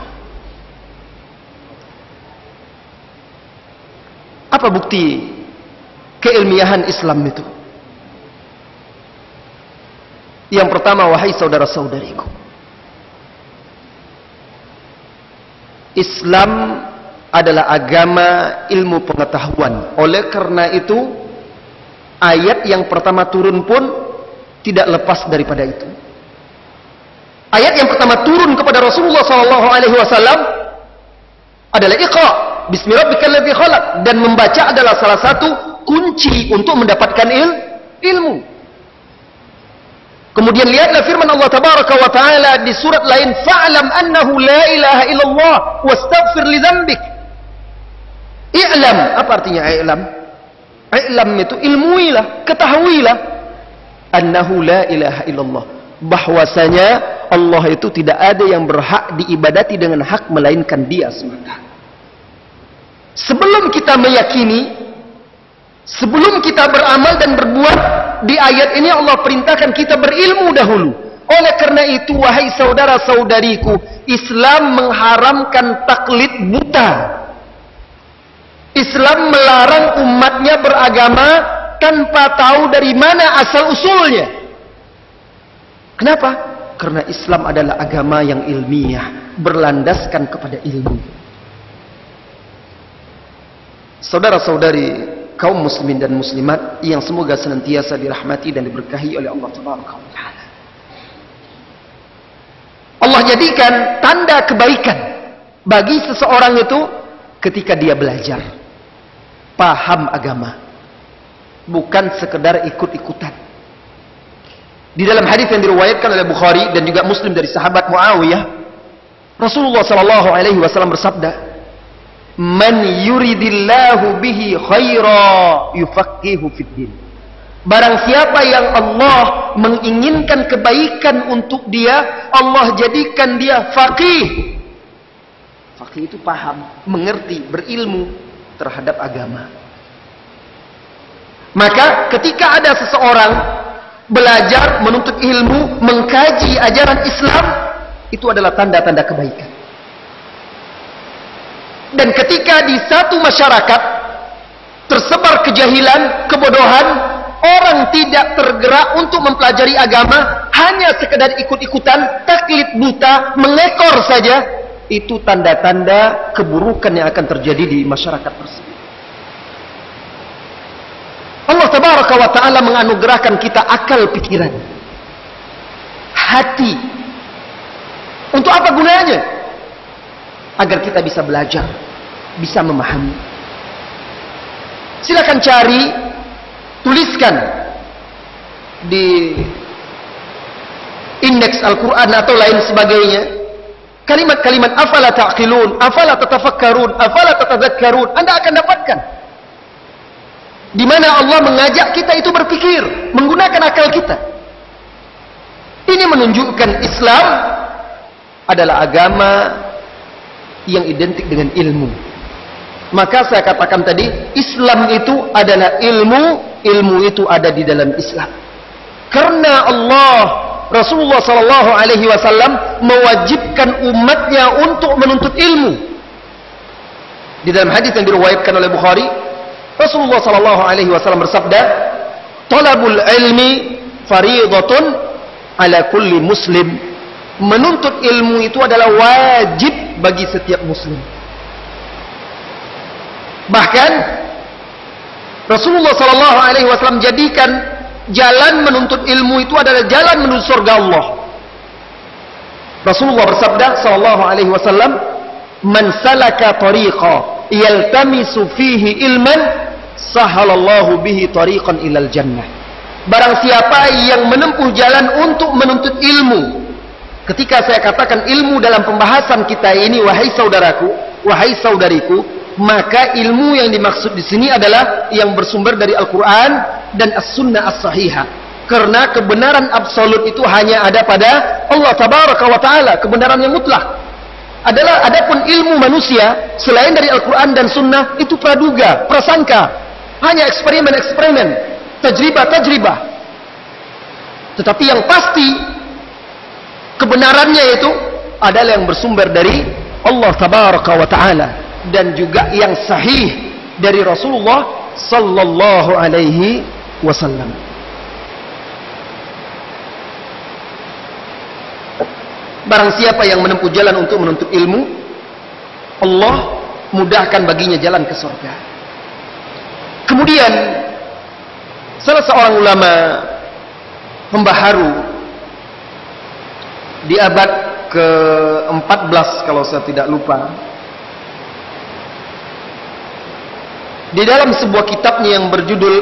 Apa bukti keilmiahan Islam itu? Yang pertama, wahai saudara-saudariku, Islam adalah agama ilmu pengetahuan. Oleh karena itu, ayat yang pertama turun pun tidak lepas daripada itu. Ayat yang pertama turun kepada Rasulullah SAW adalah Iqra bismi rabbikal ladzi khalaq, dan membaca adalah salah satu kunci untuk mendapatkan ilmu. Kemudian lihatlah firman Allah Tabaraka wa Ta'ala di surat lain, fa'lam annahu la ilaha illallah wastaghfir li dzambik. I'lam, apa artinya i'lam? I'lam itu ilmuilah, ketahuilah, annahu la ilaha illallah, bahwasanya Allah itu tidak ada yang berhak diibadati dengan hak melainkan Dia semata. Sebelum kita meyakini, sebelum kita beramal dan berbuat, di ayat ini Allah perintahkan kita berilmu dahulu. Oleh karena itu, wahai saudara-saudariku, Islam mengharamkan taklid buta. Islam melarang umatnya beragama tanpa tahu dari mana asal usulnya. Kenapa? Karena Islam adalah agama yang ilmiah, berlandaskan kepada ilmu. Saudara-saudari kaum muslimin dan muslimat yang semoga senantiasa dirahmati dan diberkahi oleh Allah Taala. Allah jadikan tanda kebaikan bagi seseorang itu ketika dia belajar, paham agama, bukan sekedar ikut-ikutan. Di dalam hadis yang diriwayatkan oleh Bukhari dan juga Muslim dari sahabat Muawiyah, Rasulullah SAW bersabda, "Man yuridillahu bihi khaira yufaqihu fid din." Barang siapa yang Allah menginginkan kebaikan untuk dia, Allah jadikan dia faqih. Faqih itu paham, mengerti, berilmu terhadap agama. Maka ketika ada seseorang belajar, menuntut ilmu, mengkaji ajaran Islam, itu adalah tanda-tanda kebaikan. Dan ketika di satu masyarakat tersebar kejahilan, kebodohan, orang tidak tergerak untuk mempelajari agama, hanya sekedar ikut-ikutan, taklid buta, mengekor saja, itu tanda-tanda keburukan yang akan terjadi di masyarakat tersebut. Allah Tabaraka wa Ta'ala menganugerahkan kita akal pikiran, hati. Untuk apa gunanya? Agar kita bisa belajar, bisa memahami. Silakan cari, tuliskan di indeks Al-Quran atau lain sebagainya kalimat-kalimat afala ta'qilun, afala tatafakkarun, afala tatadzakkarun. Anda akan dapatkan di mana Allah mengajak kita itu berpikir, menggunakan akal kita. Ini menunjukkan Islam adalah agama yang identik dengan ilmu. Maka saya katakan tadi, Islam itu adalah ilmu, ilmu itu ada di dalam Islam. Karena Allah, Rasulullah sallallahu alaihi wasallam mewajibkan umatnya untuk menuntut ilmu. Di dalam hadis yang diriwayatkan oleh Bukhari, Rasulullah sallallahu alaihi wasallam bersabda, "Talabul ilmi fariidatun ala kulli muslim." Menuntut ilmu itu adalah wajib bagi setiap muslim. Bahkan Rasulullah sallallahu alaihi wasallam jadikan jalan menuntut ilmu itu adalah jalan menuju surga Allah. Rasulullah bersabda sallallahu alaihi wasallam, "Man salaka tariqa yaltamisu fihi ilman, sahalallahu bihi tariqan ilal jannah." Barang siapa yang menempuh jalan untuk menuntut ilmu. Ketika saya katakan ilmu dalam pembahasan kita ini, wahai saudaraku, wahai saudariku, maka ilmu yang dimaksud di sini adalah yang bersumber dari Al-Quran dan As-Sunnah As-Sahihah. Karena kebenaran absolut itu hanya ada pada Allah Tabaraka wa Ta'ala, kebenaran yang mutlak. Adapun ilmu manusia selain dari Al-Quran dan Sunnah itu praduga, prasangka, hanya eksperimen-eksperimen, tajribah-tajribah. Tetapi yang pasti kebenarannya itu adalah yang bersumber dari Allah Tabaraka wa Ta'ala dan juga yang sahih dari Rasulullah sallallahu alaihi wasallam. Barang siapa yang menempuh jalan untuk menuntut ilmu, Allah mudahkan baginya jalan ke surga. Kemudian salah seorang ulama pembaharu di abad ke-14 kalau saya tidak lupa, di dalam sebuah kitabnya yang berjudul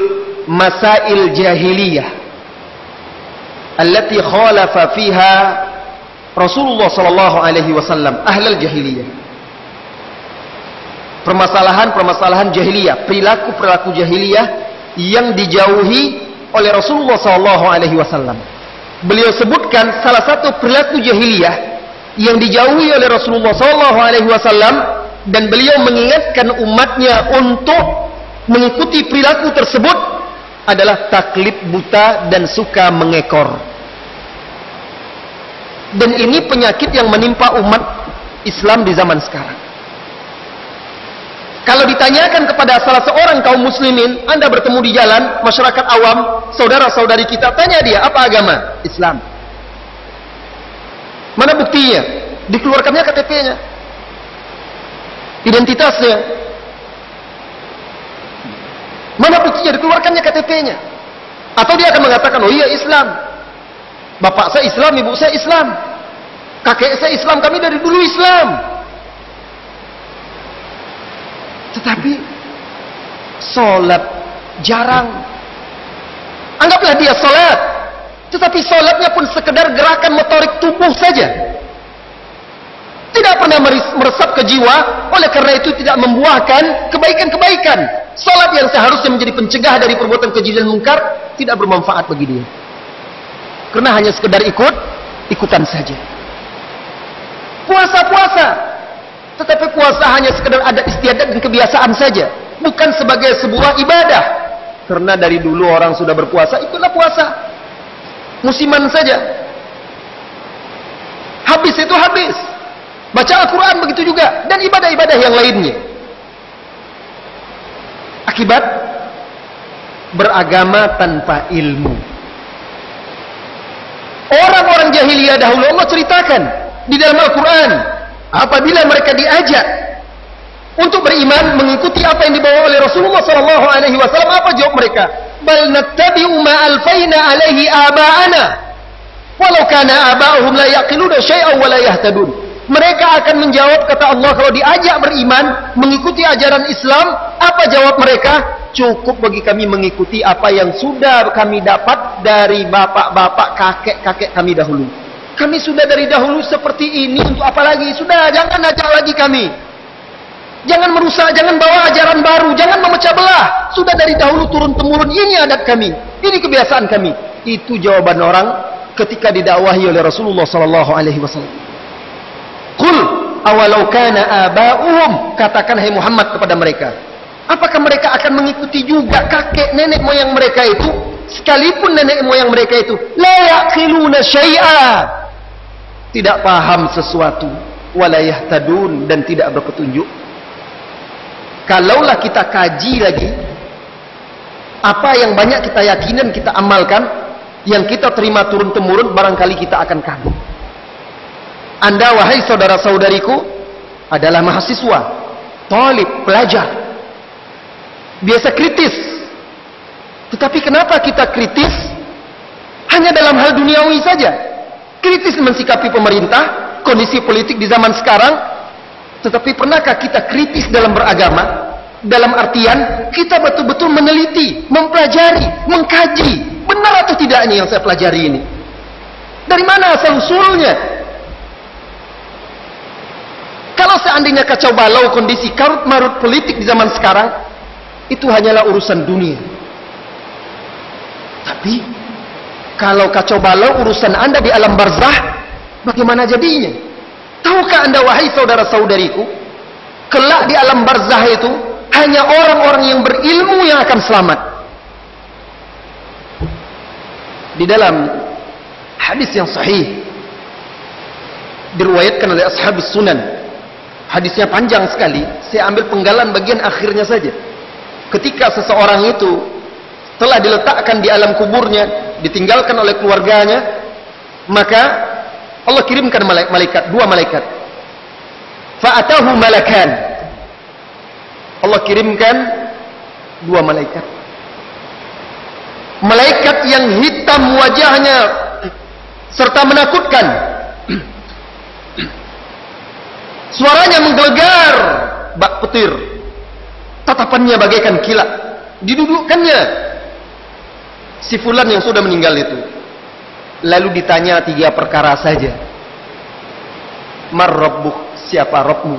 Masail Jahiliyah allati khalafa fiha Rasulullah sallallahu alaihi wasallam ahlal jahiliyah, permasalahan-permasalahan jahiliyah, perilaku-perilaku jahiliyah yang dijauhi oleh Rasulullah sallallahu alaihi wasallam. Beliau sebutkan salah satu perilaku jahiliyah yang dijauhi oleh Rasulullah sallallahu alaihi wasallam, dan beliau mengingatkan umatnya untuk mengikuti perilaku tersebut adalah taklid buta dan suka mengekor. Dan ini penyakit yang menimpa umat Islam di zaman sekarang. Kalau ditanyakan kepada salah seorang kaum muslimin, Anda bertemu di jalan, masyarakat awam, saudara-saudari kita, tanya dia, apa agama? Islam. Mana buktinya? Dikeluarkannya KTP-nya, identitasnya. Mana buktinya? Dikeluarkannya KTP-nya. Atau dia akan mengatakan, oh iya Islam, bapak saya Islam, ibu saya Islam, kakek saya Islam, kami dari dulu Islam. Tetapi sholat jarang. Anggaplah dia sholat, tetapi sholatnya pun sekedar gerakan motorik tubuh saja, tidak pernah meresap ke jiwa. Oleh karena itu tidak membuahkan kebaikan-kebaikan. Salat yang seharusnya menjadi pencegah dari perbuatan keji dan munkar tidak bermanfaat bagi dia. Karena hanya sekedar ikutan saja. Puasa, tetapi puasa hanya sekedar adat istiadat dan kebiasaan saja, bukan sebagai sebuah ibadah. Karena dari dulu orang sudah berpuasa, itulah puasa. Musiman saja. Habis itu habis. Baca Al-Quran begitu juga, dan ibadah-ibadah yang lainnya. Akibat beragama tanpa ilmu. Orang-orang jahiliyah dahulu Allah ceritakan di dalam Al-Quran, apabila mereka diajak untuk beriman mengikuti apa yang dibawa oleh Rasulullah SAW, apa jawab mereka? Bal nattabi'u ma alfaina alaihi aba'ana walau kana aba'uhum la yaqiluna syai'an wa la yahtadun. Mereka akan menjawab, kata Allah, kalau diajak beriman mengikuti ajaran Islam, apa jawab mereka? Cukup bagi kami mengikuti apa yang sudah kami dapat dari bapak-bapak, kakek-kakek kami dahulu. Kami sudah dari dahulu seperti ini, untuk apa lagi? Sudah, jangan ajak lagi kami. Jangan merusak, jangan bawa ajaran baru, jangan memecah belah. Sudah dari dahulu turun-temurun, ini adat kami, ini kebiasaan kami. Itu jawaban orang ketika didakwahi oleh Rasulullah SAW. Qul awalau kana aba'uhum, katakan hai Muhammad kepada mereka, apakah mereka akan mengikuti juga kakek nenek moyang mereka itu, sekalipun nenek moyang mereka itu la yaqiluna syai'a, tidak paham sesuatu, wala yahtadun, dan tidak berpetunjuk. Kalaulah kita kaji lagi apa yang banyak kita yakinan, kita amalkan, yang kita terima turun-temurun, barangkali kita akan kagum. Anda, wahai saudara-saudariku, adalah mahasiswa, talib, pelajar, biasa kritis. Tetapi kenapa kita kritis hanya dalam hal duniawi saja? Kritis mensikapi pemerintah, kondisi politik di zaman sekarang. Tetapi pernahkah kita kritis dalam beragama? Dalam artian kita betul-betul meneliti, mempelajari, mengkaji, benar atau tidak ini yang saya pelajari ini? Dari mana asal usulnya? Kalau seandainya kacau balau kondisi karut marut politik di zaman sekarang, itu hanyalah urusan dunia. Tapi kalau kacau balau urusan Anda di alam barzah, bagaimana jadinya? Tahukah Anda, wahai saudara-saudariku, kelak di alam barzah itu hanya orang-orang yang berilmu yang akan selamat. Di dalam hadis yang sahih diriwayatkan oleh ashabus sunan, hadisnya panjang sekali, saya ambil penggalan bagian akhirnya saja. Ketika seseorang itu telah diletakkan di alam kuburnya, ditinggalkan oleh keluarganya, maka Allah kirimkan malaikat, dua malaikat. Fa'atahu malakan. Allah kirimkan dua malaikat. Malaikat yang hitam wajahnya serta menakutkan. Suaranya menggelegar bak petir, tatapannya bagaikan kilat. Didudukkannya si fulan yang sudah meninggal itu, lalu ditanya tiga perkara saja. Mar rabbuk, siapa Rabbmu?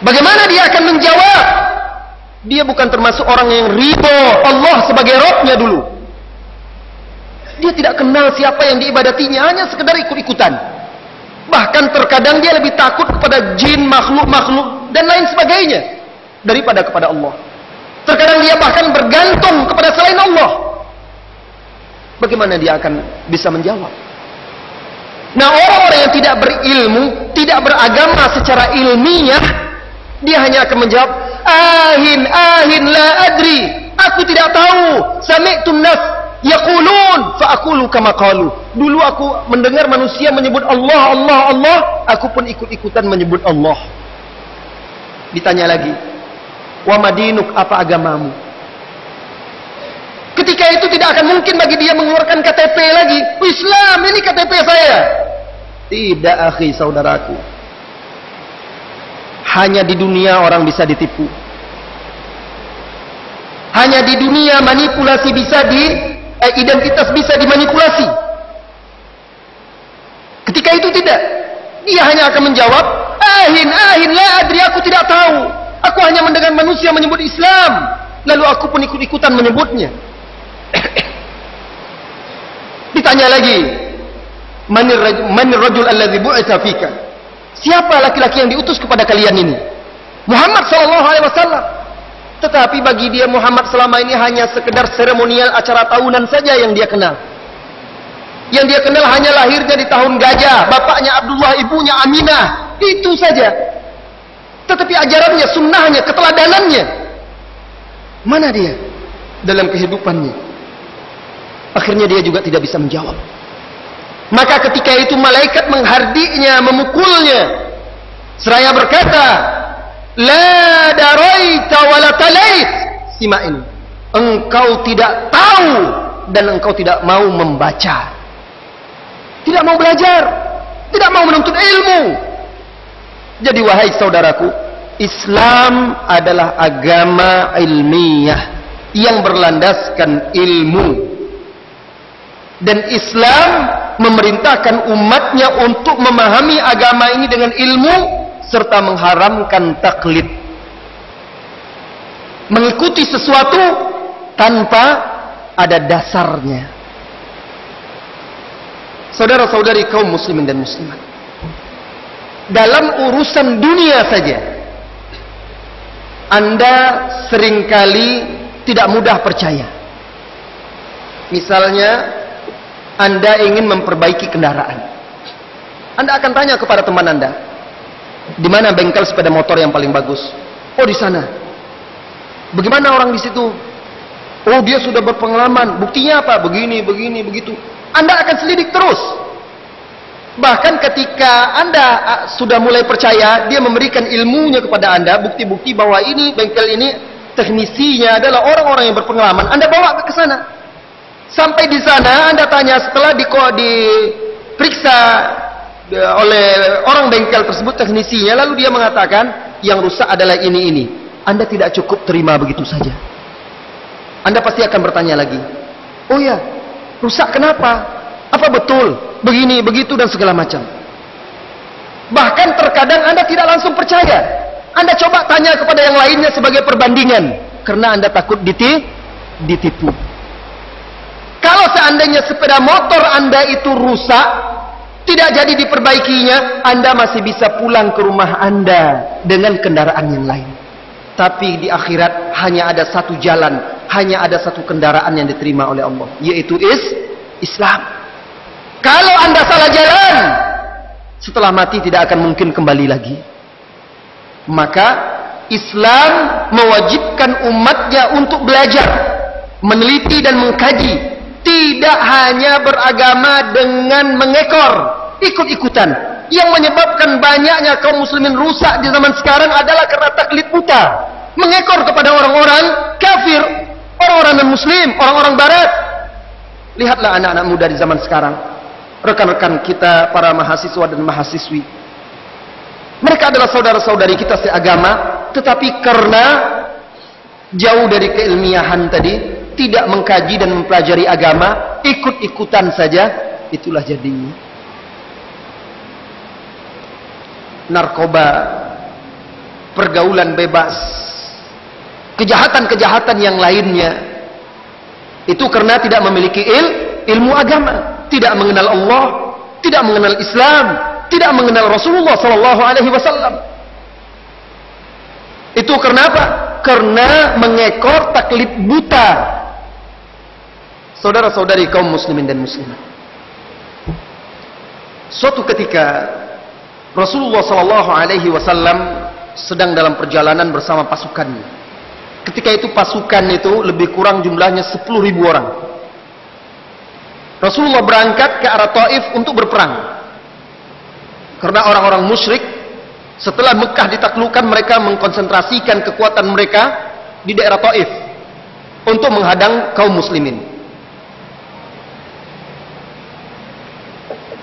Bagaimana dia akan menjawab? Dia bukan termasuk orang yang ridho Allah sebagai Rabbnya dulu. Dia tidak kenal siapa yang diibadatinya, hanya sekedar ikut-ikutan. Bahkan terkadang dia lebih takut kepada jin, makhluk-makhluk dan lain sebagainya daripada kepada Allah. Terkadang dia bahkan bergantung kepada selain Allah. Bagaimana dia akan bisa menjawab? Nah, orang-orang yang tidak berilmu, tidak beragama secara ilmiah, dia hanya akan menjawab, ahin la adri, aku tidak tahu. Sami'tun nas yaqulun fa aqulu kama qalu. Dulu aku mendengar manusia menyebut Allah, Allah, Allah, aku pun ikut-ikutan menyebut Allah. Ditanya lagi, wa madinuk, apa agamamu? Ketika itu tidak akan mungkin bagi dia mengeluarkan KTP lagi. Islam, ini KTP saya. Tidak, akhi, saudaraku. Hanya di dunia orang bisa ditipu. Hanya di dunia manipulasi bisa identitas bisa dimanipulasi. Ketika itu tidak. Dia hanya akan menjawab, ahin la adri, aku tidak tahu. Aku hanya mendengar manusia menyebut Islam, lalu aku pun ikut-ikutan menyebutnya. Ditanya lagi, manir rajul alladzi bu'itsa fika? Siapa laki-laki yang diutus kepada kalian ini? Muhammad sallallahu alaihi wasallam. Tetapi bagi dia Muhammad selama ini hanya sekedar seremonial acara tahunan saja yang dia kenal. Yang dia kenal hanya lahirnya di tahun gajah, bapaknya Abdullah, ibunya Aminah, itu saja. Tetapi ajarannya, sunnahnya, keteladanannya, mana dia dalam kehidupannya? Akhirnya dia juga tidak bisa menjawab. Maka ketika itu malaikat menghardiknya, memukulnya, seraya berkata, la daraita wa la talait. Simak ini, engkau tidak tahu dan engkau tidak mau membaca, tidak mau belajar, tidak mau menuntut ilmu. Jadi wahai saudaraku, Islam adalah agama ilmiah yang berlandaskan ilmu. Dan Islam memerintahkan umatnya untuk memahami agama ini dengan ilmu serta mengharamkan taklid. Mengikuti sesuatu tanpa ada dasarnya. Saudara-saudari kaum muslimin dan muslimat, dalam urusan dunia saja Anda seringkali tidak mudah percaya. Misalnya Anda ingin memperbaiki kendaraan, Anda akan tanya kepada teman Anda, di mana bengkel sepeda motor yang paling bagus? Oh, di sana. Bagaimana orang di situ? Oh, dia sudah berpengalaman. Buktinya apa? Begini, begini, begitu. Anda akan selidik terus. Bahkan ketika Anda sudah mulai percaya, dia memberikan ilmunya kepada Anda, bukti-bukti bahwa ini bengkel ini teknisinya adalah orang-orang yang berpengalaman, Anda bawa ke sana. Sampai di sana Anda tanya, setelah diperiksa oleh orang bengkel tersebut teknisinya, lalu dia mengatakan yang rusak adalah ini. Anda tidak cukup terima begitu saja. Anda pasti akan bertanya lagi, oh ya, rusak kenapa? Apa betul? Begini, begitu, dan segala macam. Bahkan terkadang Anda tidak langsung percaya. Anda coba tanya kepada yang lainnya sebagai perbandingan, karena Anda takut ditipu. Kalau seandainya sepeda motor Anda itu rusak, tidak jadi diperbaikinya, Anda masih bisa pulang ke rumah Anda dengan kendaraan yang lain. Tapi di akhirat hanya ada satu jalan, hanya ada satu kendaraan yang diterima oleh Allah, yaitu Islam. Kalau Anda salah jalan, setelah mati tidak akan mungkin kembali lagi. Maka Islam mewajibkan umatnya untuk belajar, meneliti dan mengkaji. Tidak hanya beragama dengan mengekor, ikut-ikutan. Yang menyebabkan banyaknya kaum muslimin rusak di zaman sekarang adalah karena taklid buta, mengekor kepada orang-orang kafir, orang-orang non-muslim, orang-orang barat. Lihatlah anak-anak muda di zaman sekarang, rekan-rekan kita, para mahasiswa dan mahasiswi. Mereka adalah saudara-saudari kita seagama, tetapi karena jauh dari keilmiahan tadi, tidak mengkaji dan mempelajari agama, ikut-ikutan saja, itulah jadinya. Narkoba, pergaulan bebas, kejahatan-kejahatan yang lainnya, itu karena tidak memiliki ilmu agama, tidak mengenal Allah, tidak mengenal Islam, tidak mengenal Rasulullah SAW. Itu karena apa? Karena mengekor taklid buta. Saudara-saudari kaum muslimin dan muslimat, suatu ketika Rasulullah SAW sedang dalam perjalanan bersama pasukannya. Ketika itu pasukan itu lebih kurang jumlahnya 10.000 orang. Rasulullah berangkat ke arah Taif untuk berperang. Karena orang-orang musyrik setelah Mekah ditaklukkan, mereka mengkonsentrasikan kekuatan mereka di daerah Taif untuk menghadang kaum muslimin.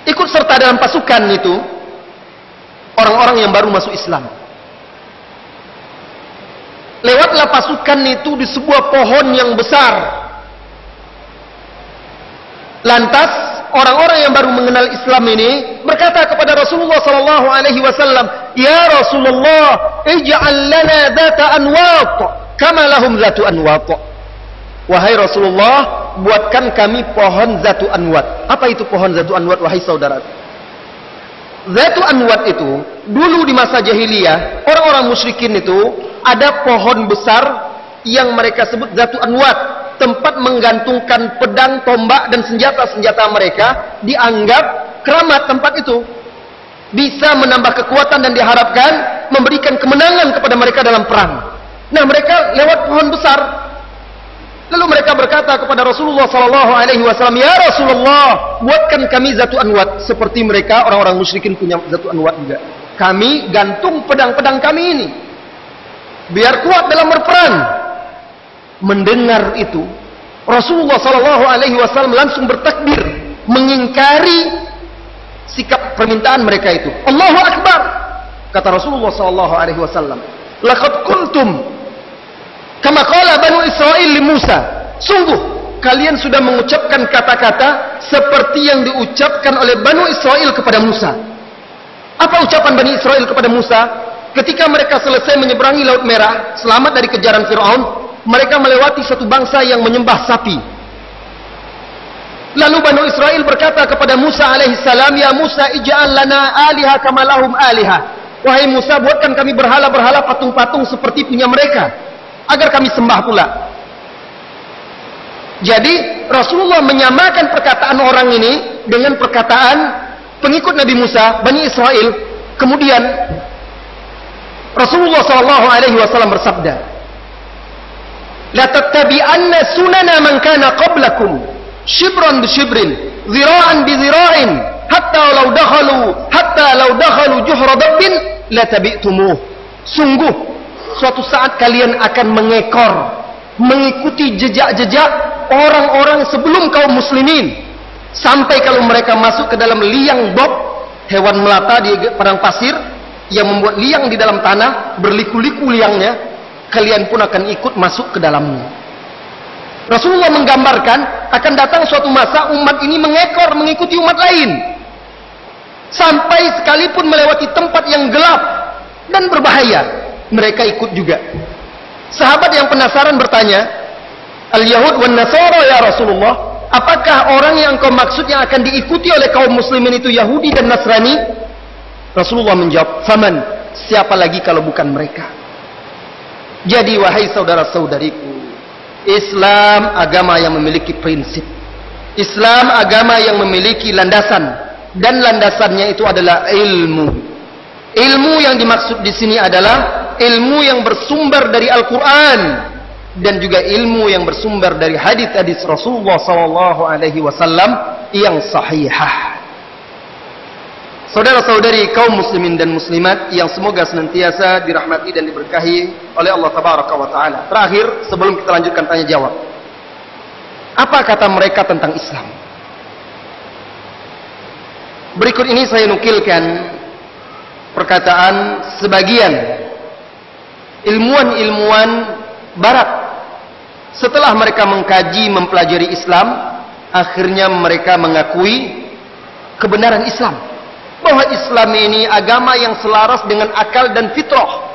Ikut serta dalam pasukan itu orang-orang yang baru masuk Islam. Lewatlah pasukan itu di sebuah pohon yang besar. Lantas orang-orang yang baru mengenal Islam ini berkata kepada Rasulullah sallallahu alaihi wasallam, "Ya Rasulullah, ij'al lana dzata anwat kama lahum dzatu anwat." Wahai Rasulullah, buatkan kami pohon zatu anwat. Apa itu pohon zatu anwat, wahai saudara? Zatu anwat itu, dulu di masa jahiliyah, orang-orang musyrikin itu, ada pohon besar yang mereka sebut zatu anwat. Tempat menggantungkan pedang, tombak, dan senjata-senjata mereka. Dianggap keramat tempat itu. Bisa menambah kekuatan dan diharapkan memberikan kemenangan kepada mereka dalam perang. Nah, mereka lewat pohon besar. Lalu mereka berkata kepada Rasulullah sallallahu alaihi wasallam, "Ya Rasulullah, buatkan kami zatu anwat seperti mereka orang-orang musyrikin punya zatu anwat juga. Kami gantung pedang-pedang kami ini biar kuat dalam berperang." Mendengar itu, Rasulullah sallallahu alaihi wasallam langsung bertakbir mengingkari sikap permintaan mereka itu. Allahu Akbar. Kata Rasulullah sallallahu alaihi wasallam, "Laqad qultum kama qala Banu Israil li Musa." Sungguh kalian sudah mengucapkan kata-kata seperti yang diucapkan oleh Banu Israil kepada Musa. Apa ucapan Bani Israil kepada Musa? Ketika mereka selesai menyeberangi Laut Merah, selamat dari kejaran Firaun, mereka melewati satu bangsa yang menyembah sapi. Lalu Banu Israil berkata kepada Musa alaihissalam, "Ya Musa, ij'al lana aliha kama lahum aliha." Wahai Musa, buatkan kami berhala-berhala, patung-patung seperti punya mereka, agar kami sembah pula. Jadi Rasulullah menyamakan perkataan orang ini dengan perkataan pengikut Nabi Musa, Bani Israil. Kemudian Rasulullah SAW bersabda, "La tattabi'anna sunana man kana qablakum shibran bi shibrin, zira'an bi zira'in, hatta law dakhalu juhra dabbin la tabi'tumuh." Sungguh suatu saat kalian akan mengekor, mengikuti jejak-jejak orang-orang sebelum kaum muslimin, sampai kalau mereka masuk ke dalam liang dob, hewan melata di padang pasir yang membuat liang di dalam tanah, berliku-liku liangnya, kalian pun akan ikut masuk ke dalamnya. Rasulullah menggambarkan akan datang suatu masa umat ini mengekor, mengikuti umat lain, sampai sekalipun melewati tempat yang gelap dan berbahaya, mereka ikut juga. Sahabat yang penasaran bertanya, "Al-Yahud wan Nasara ya Rasulullah, apakah orang yang kau maksud yang akan diikuti oleh kaum muslimin itu Yahudi dan Nasrani?" Rasulullah menjawab, "Faman, siapa lagi kalau bukan mereka?" Jadi wahai saudara-saudariku, Islam agama yang memiliki prinsip. Islam agama yang memiliki landasan, dan landasannya itu adalah ilmu. Ilmu yang dimaksud di sini adalah ilmu yang bersumber dari Al-Quran dan juga ilmu yang bersumber dari hadis-hadis Rasulullah SAW yang sahihah. Saudara-saudari kaum muslimin dan muslimat yang semoga senantiasa dirahmati dan diberkahi oleh Allah Tabaraka wa Ta'ala. Terakhir, sebelum kita lanjutkan tanya jawab, apa kata mereka tentang Islam? Berikut ini saya nukilkan perkataan sebagian ilmuwan-ilmuwan barat. Setelah mereka mengkaji, mempelajari Islam, akhirnya mereka mengakui kebenaran Islam, bahwa Islam ini agama yang selaras dengan akal dan fitrah.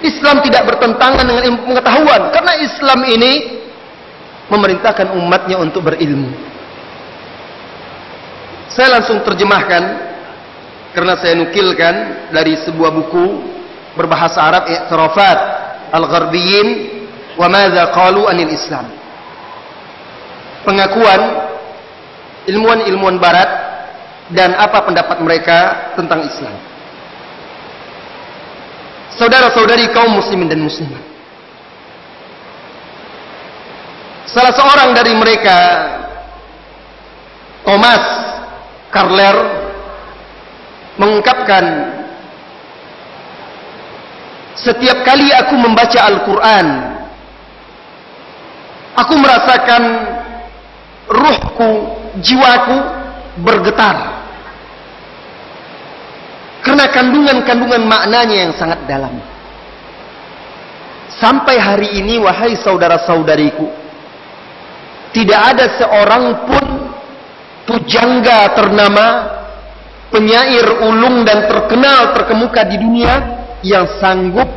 Islam tidak bertentangan dengan ilmu pengetahuan, karena Islam ini memerintahkan umatnya untuk berilmu. Saya langsung terjemahkan karena saya nukilkan dari sebuah buku berbahasa Arab, I'tirafat Al-Gharbiyyin wa Madza Qalu Anil Islam. Pengakuan ilmuwan-ilmuwan barat dan apa pendapat mereka tentang Islam. Saudara-saudari kaum muslimin dan muslimat, salah seorang dari mereka, Thomas Carlyle, mengungkapkan, setiap kali aku membaca Al-Quran, aku merasakan ruhku, jiwaku bergetar, karena kandungan-kandungan maknanya yang sangat dalam. Sampai hari ini, wahai saudara-saudariku, tidak ada seorang pun pujangga ternama penyair ulung dan terkemuka di dunia yang sanggup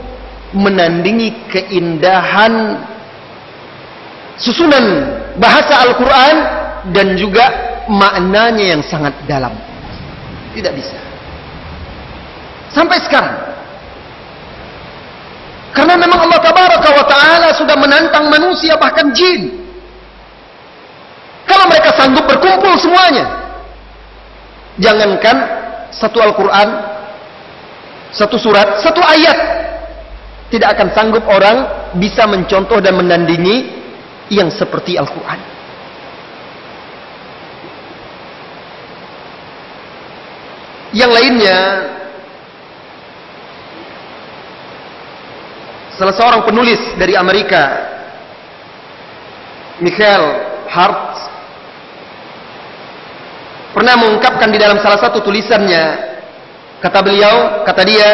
menandingi keindahan susunan bahasa Al-Quran dan juga maknanya yang sangat dalam. Tidak bisa sampai sekarang, karena memang Allah Tabaraka wa Ta'ala sudah menantang manusia, bahkan jin. Kalau mereka sanggup berkumpul semuanya, jangankan satu Al-Quran, satu surat, satu ayat, tidak akan sanggup orang bisa mencontoh dan menandingi yang seperti Al-Quran. Yang lainnya, salah seorang penulis dari Amerika, Michael Hart, pernah mengungkapkan di dalam salah satu tulisannya, kata dia,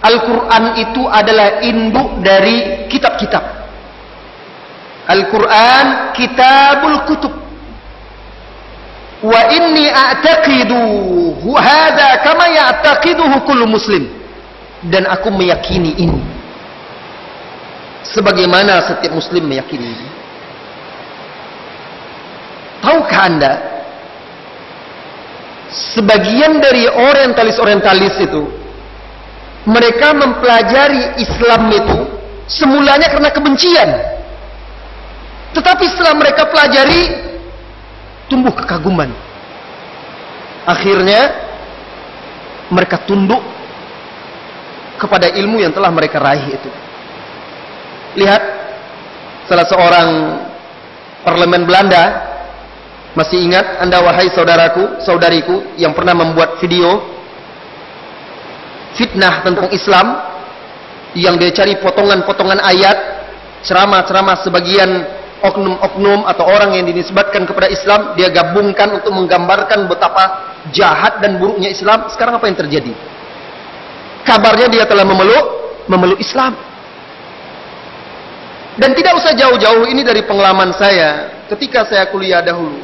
Al-Quran itu adalah induk dari kitab-kitab. Al-Quran kitabul kutub. Wa inni a'taqidu hadha kama ya'taqiduhu kullu muslim. Dan aku meyakini ini sebagaimana setiap muslim meyakini ini. Tahukah Anda, sebagian dari orientalis itu, mereka mempelajari Islam itu semulanya karena kebencian, tetapi setelah mereka pelajari tumbuh kekaguman. Akhirnya mereka tunduk kepada ilmu yang telah mereka raih itu. Lihat, salah seorang parlemen Belanda, masih ingat Anda wahai saudariku yang pernah membuat video fitnah tentang Islam, yang dia cari potongan-potongan ayat, ceramah-ceramah sebagian oknum-oknum atau orang yang dinisbatkan kepada Islam, dia gabungkan untuk menggambarkan betapa jahat dan buruknya Islam. Sekarang apa yang terjadi? Kabarnya dia telah memeluk Islam. Dan tidak usah jauh-jauh, ini dari pengalaman saya ketika saya kuliah dahulu.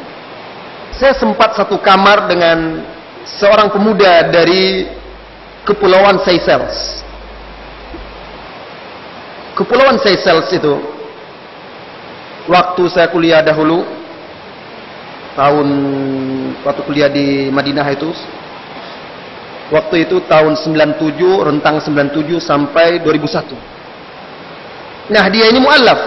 Saya sempat satu kamar dengan seorang pemuda dari Kepulauan Seychelles. Kepulauan Seychelles itu, waktu saya kuliah dahulu, waktu kuliah di Madinah itu, waktu itu tahun 97, rentang 97 sampai 2001. Nah, dia ini mu'allaf.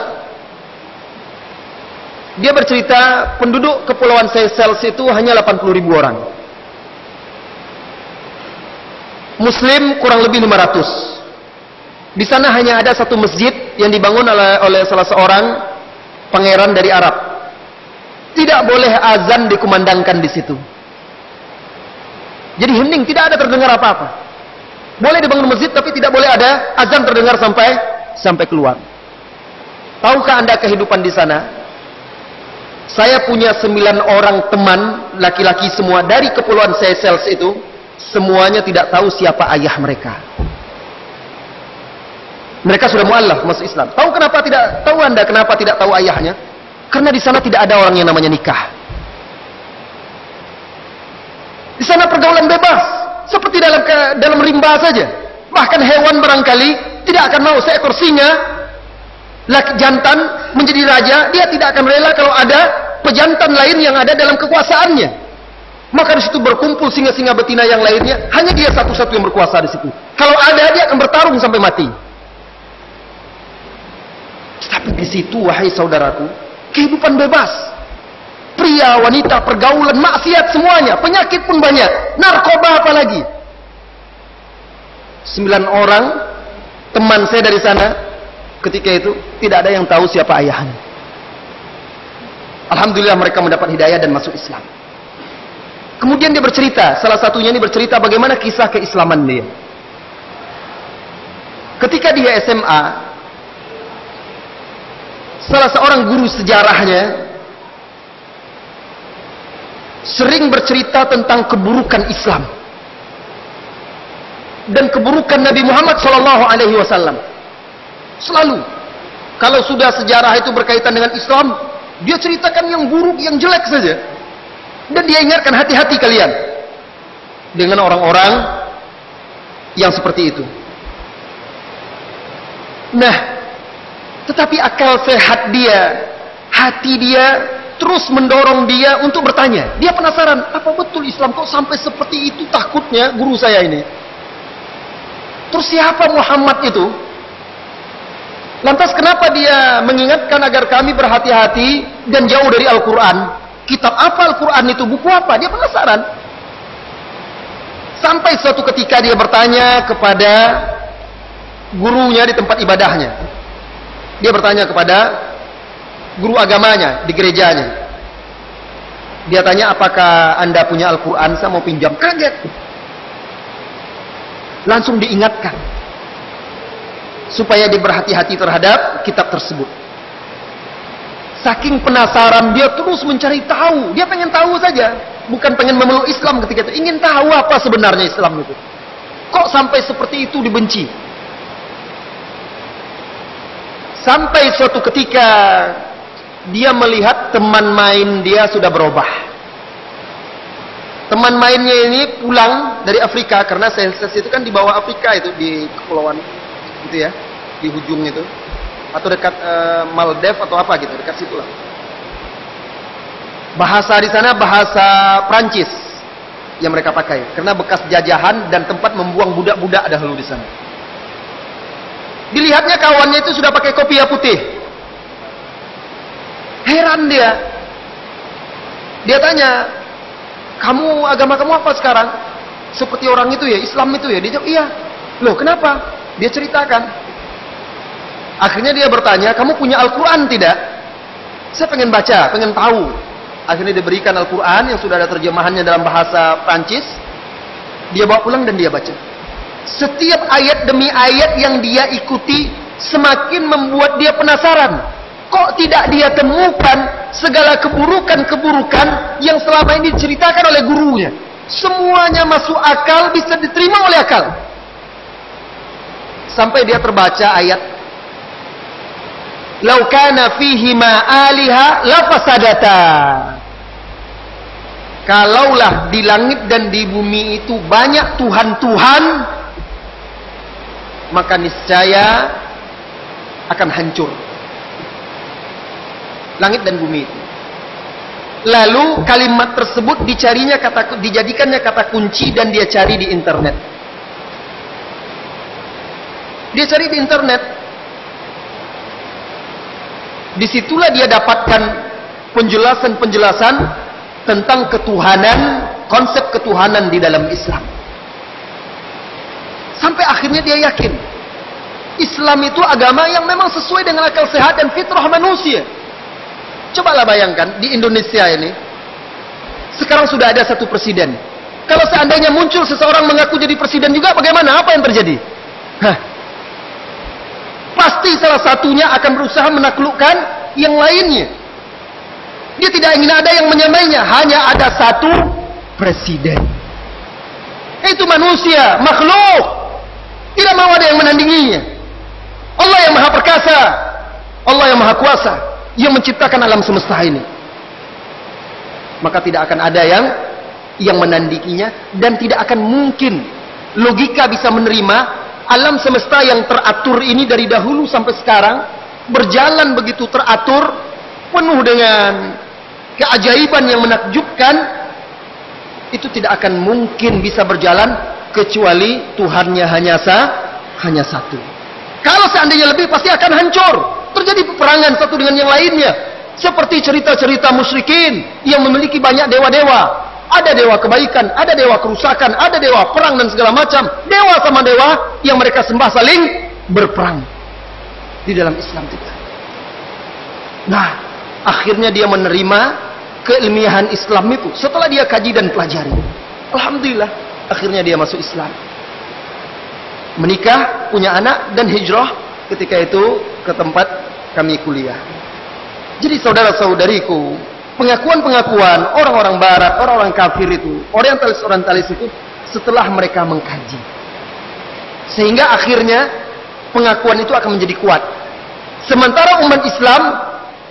Dia bercerita penduduk Kepulauan Seychelles itu hanya 80.000 orang. Muslim kurang lebih 500. Di sana hanya ada satu masjid yang dibangun oleh salah seorang pangeran dari Arab. Tidak boleh azan dikumandangkan di situ. Jadi hening, tidak ada terdengar apa-apa. Boleh dibangun masjid, tapi tidak boleh ada azan terdengar sampai keluar. Tahukah Anda kehidupan di sana? Saya punya 9 orang teman laki-laki semua dari Kepulauan Seychelles itu, semuanya tidak tahu siapa ayah mereka. Mereka sudah mu'allaf masuk Islam. Tahu Anda kenapa tidak tahu ayahnya? Karena di sana tidak ada orang yang namanya nikah. Di sana pergaulan bebas, seperti dalam rimba saja. Bahkan hewan barangkali tidak akan mau seekor singa laki jantan menjadi raja, dia tidak akan rela kalau ada pejantan lain yang ada dalam kekuasaannya. Maka di situ berkumpul singa-singa betina yang lainnya, hanya dia satu-satu yang berkuasa di situ. Kalau ada, dia akan bertarung sampai mati. Tapi di situ, wahai saudaraku, kehidupan bebas. Pria, wanita, pergaulan, maksiat semuanya, penyakit pun banyak, narkoba apalagi. 9 orang teman saya dari sana ketika itu tidak ada yang tahu siapa ayahnya. Alhamdulillah mereka mendapat hidayah dan masuk Islam. Kemudian dia bercerita, salah satunya ini bercerita bagaimana kisah keislaman dia. Ketika dia SMA, salah seorang guru sejarahnya sering bercerita tentang keburukan Islam dan keburukan Nabi Muhammad SAW. Selalu, kalau sudah sejarah itu berkaitan dengan Islam, dia ceritakan yang buruk, yang jelek saja. Dan dia ingatkan, hati-hati kalian. dengan orang-orang yang seperti itu. Nah, tetapi akal sehat dia, hati dia terus mendorong dia untuk bertanya. Dia penasaran, apa betul Islam kok sampai seperti itu takutnya guru saya ini? Terus siapa Muhammad itu? Lantas kenapa dia mengingatkan agar kami berhati-hati dan jauh dari Al-Quran? Kitab apa Al-Quran itu? Buku apa? Dia penasaran. Sampai suatu ketika dia bertanya kepada gurunya di tempat ibadahnya. Dia bertanya kepada guru agamanya di gerejanya. Dia tanya, apakah Anda punya Al-Quran? Saya mau pinjam. Kaget. Langsung diingatkan supaya dia berhati-hati terhadap kitab tersebut. Saking penasaran dia terus mencari tahu. Dia pengen tahu saja, bukan pengen memeluk Islam ketika itu. Ingin tahu apa sebenarnya Islam itu. Kok sampai seperti itu dibenci? Sampai suatu ketika dia melihat teman main dia sudah berubah. Teman mainnya ini pulang dari Afrika, karena Celsius itu kan di bawah Afrika itu, di kepulauan gitu ya, di ujung itu, atau dekat Maldives atau apa gitu, dekat situlah. Bahasa di sana bahasa Prancis yang mereka pakai, karena bekas jajahan dan tempat membuang budak-budak dahulu di sana. Dilihatnya kawannya itu sudah pakai kopiah putih. Heran dia. Dia tanya, kamu, agama kamu apa sekarang? Seperti orang itu ya, Islam itu ya? Dia jawab, iya. Loh, kenapa? Dia ceritakan. Akhirnya dia bertanya, kamu punya Al-Quran tidak? Saya pengen baca, pengen tahu. Akhirnya diberikan Al-Quran yang sudah ada terjemahannya dalam bahasa Prancis. Dia bawa pulang dan dia baca. Setiap ayat demi ayat yang dia ikuti semakin membuat dia penasaran. Kok tidak dia temukan segala keburukan-keburukan yang selama ini diceritakan oleh gurunya? Semuanya masuk akal, bisa diterima oleh akal. Sampai dia terbaca ayat, "Lau kana fihi ma aliha la fasadata." Kalaulah di langit dan di bumi itu banyak Tuhan-Tuhan, maka niscaya akan hancur langit dan bumi itu. Lalu kalimat tersebut dijadikannya kata kunci dan dia cari di internet. Dia cari di internet. Disitulah dia dapatkan penjelasan-penjelasan tentang ketuhanan, konsep ketuhanan di dalam Islam. Sampai akhirnya dia yakin Islam itu agama yang memang sesuai dengan akal sehat dan fitrah manusia. Cobalah bayangkan di Indonesia ini sekarang sudah ada satu presiden. Kalau seandainya muncul seseorang mengaku jadi presiden juga, bagaimana? Apa yang terjadi? Pasti salah satunya akan berusaha menaklukkan yang lainnya. Dia tidak ingin ada yang menyamainya. Hanya ada satu presiden. Itu manusia, makhluk. Tidak mau ada yang menandinginya. Allah yang maha perkasa, Allah yang maha kuasa, yang menciptakan alam semesta ini. Maka tidak akan ada yang menandinginya, dan tidak akan mungkin logika bisa menerima alam semesta yang teratur ini dari dahulu sampai sekarang berjalan begitu teratur, penuh dengan keajaiban yang menakjubkan. Itu tidak akan mungkin bisa berjalan kecuali Tuhannya hanya satu. Kalau seandainya lebih, pasti akan hancur. Terjadi peperangan satu dengan yang lainnya. Seperti cerita-cerita musyrikin yang memiliki banyak dewa-dewa. Ada dewa kebaikan, ada dewa kerusakan, ada dewa perang dan segala macam. Dewa sama dewa yang mereka sembah saling berperang di dalam Islam kita. Nah, akhirnya dia menerima keilmiahan Islam itu setelah dia kaji dan pelajari. Alhamdulillah, akhirnya dia masuk Islam. Menikah, punya anak, dan hijrah ketika itu ke tempat kami kuliah. Jadi saudara-saudariku, pengakuan-pengakuan orang-orang barat, orang-orang kafir itu, orientalis-orientalis itu, setelah mereka mengkaji, sehingga akhirnya pengakuan itu akan menjadi kuat. Sementara umat Islam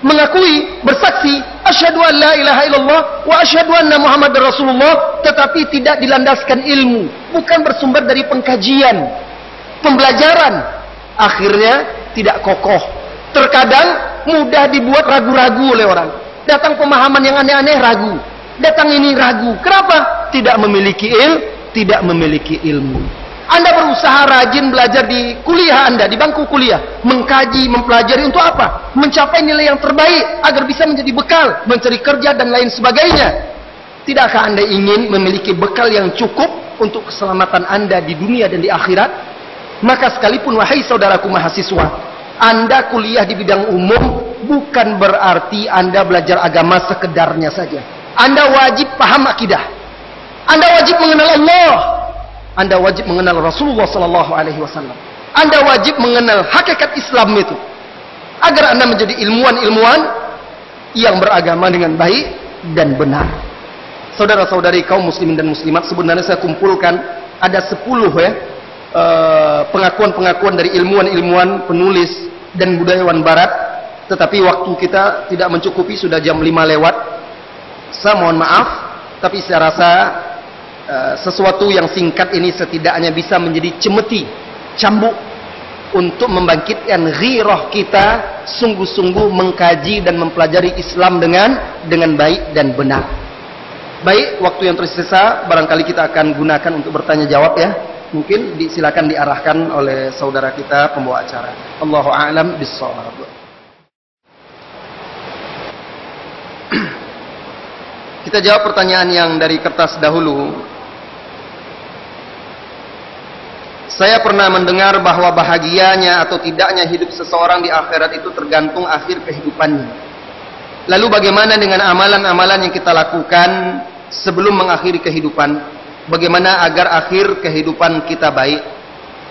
mengakui, bersaksi, asyhadu an la ilaha illallah wa asyhadu anna Muhammadar Rasulullah, tetapi tidak dilandaskan ilmu, bukan bersumber dari pengkajian, pembelajaran, akhirnya tidak kokoh. Terkadang mudah dibuat ragu-ragu oleh orang. Datang pemahaman yang aneh-aneh, ragu. Datang ini ragu. Kenapa? Tidak memiliki ilmu. Anda berusaha rajin belajar di kuliah Anda, di bangku kuliah, mengkaji, mempelajari untuk apa? Mencapai nilai yang terbaik agar bisa menjadi bekal, mencari kerja dan lain sebagainya. Tidakkah Anda ingin memiliki bekal yang cukup untuk keselamatan Anda di dunia dan di akhirat? Maka sekalipun wahai saudaraku mahasiswa, Anda kuliah di bidang umum bukan berarti Anda belajar agama sekedarnya saja. Anda wajib paham akidah. Anda wajib mengenal Allah. Anda wajib mengenal Rasulullah sallallahu alaihi wasallam. Anda wajib mengenal hakikat Islam itu. Agar Anda menjadi ilmuwan-ilmuwan yang beragama dengan baik dan benar. Saudara-saudari kaum muslimin dan muslimat, sebenarnya saya kumpulkan ada 10 pengakuan-pengakuan dari ilmuwan-ilmuwan, penulis dan budayawan barat, tetapi waktu kita tidak mencukupi, sudah jam 5 lewat. Saya mohon maaf, tapi saya rasa sesuatu yang singkat ini setidaknya bisa menjadi cemeti, cambuk untuk membangkitkan ghirah kita sungguh-sungguh mengkaji dan mempelajari Islam dengan baik dan benar. Baik, waktu yang tersisa barangkali kita akan gunakan untuk bertanya jawab ya. Mungkin silakan diarahkan oleh saudara kita pembawa acara. Allahu a'lam bissawab. Kita jawab pertanyaan yang dari kertas dahulu. Saya pernah mendengar bahwa bahagianya atau tidaknya hidup seseorang di akhirat itu tergantung akhir kehidupannya. Lalu bagaimana dengan amalan-amalan yang kita lakukan sebelum mengakhiri kehidupan? Bagaimana agar akhir kehidupan kita baik?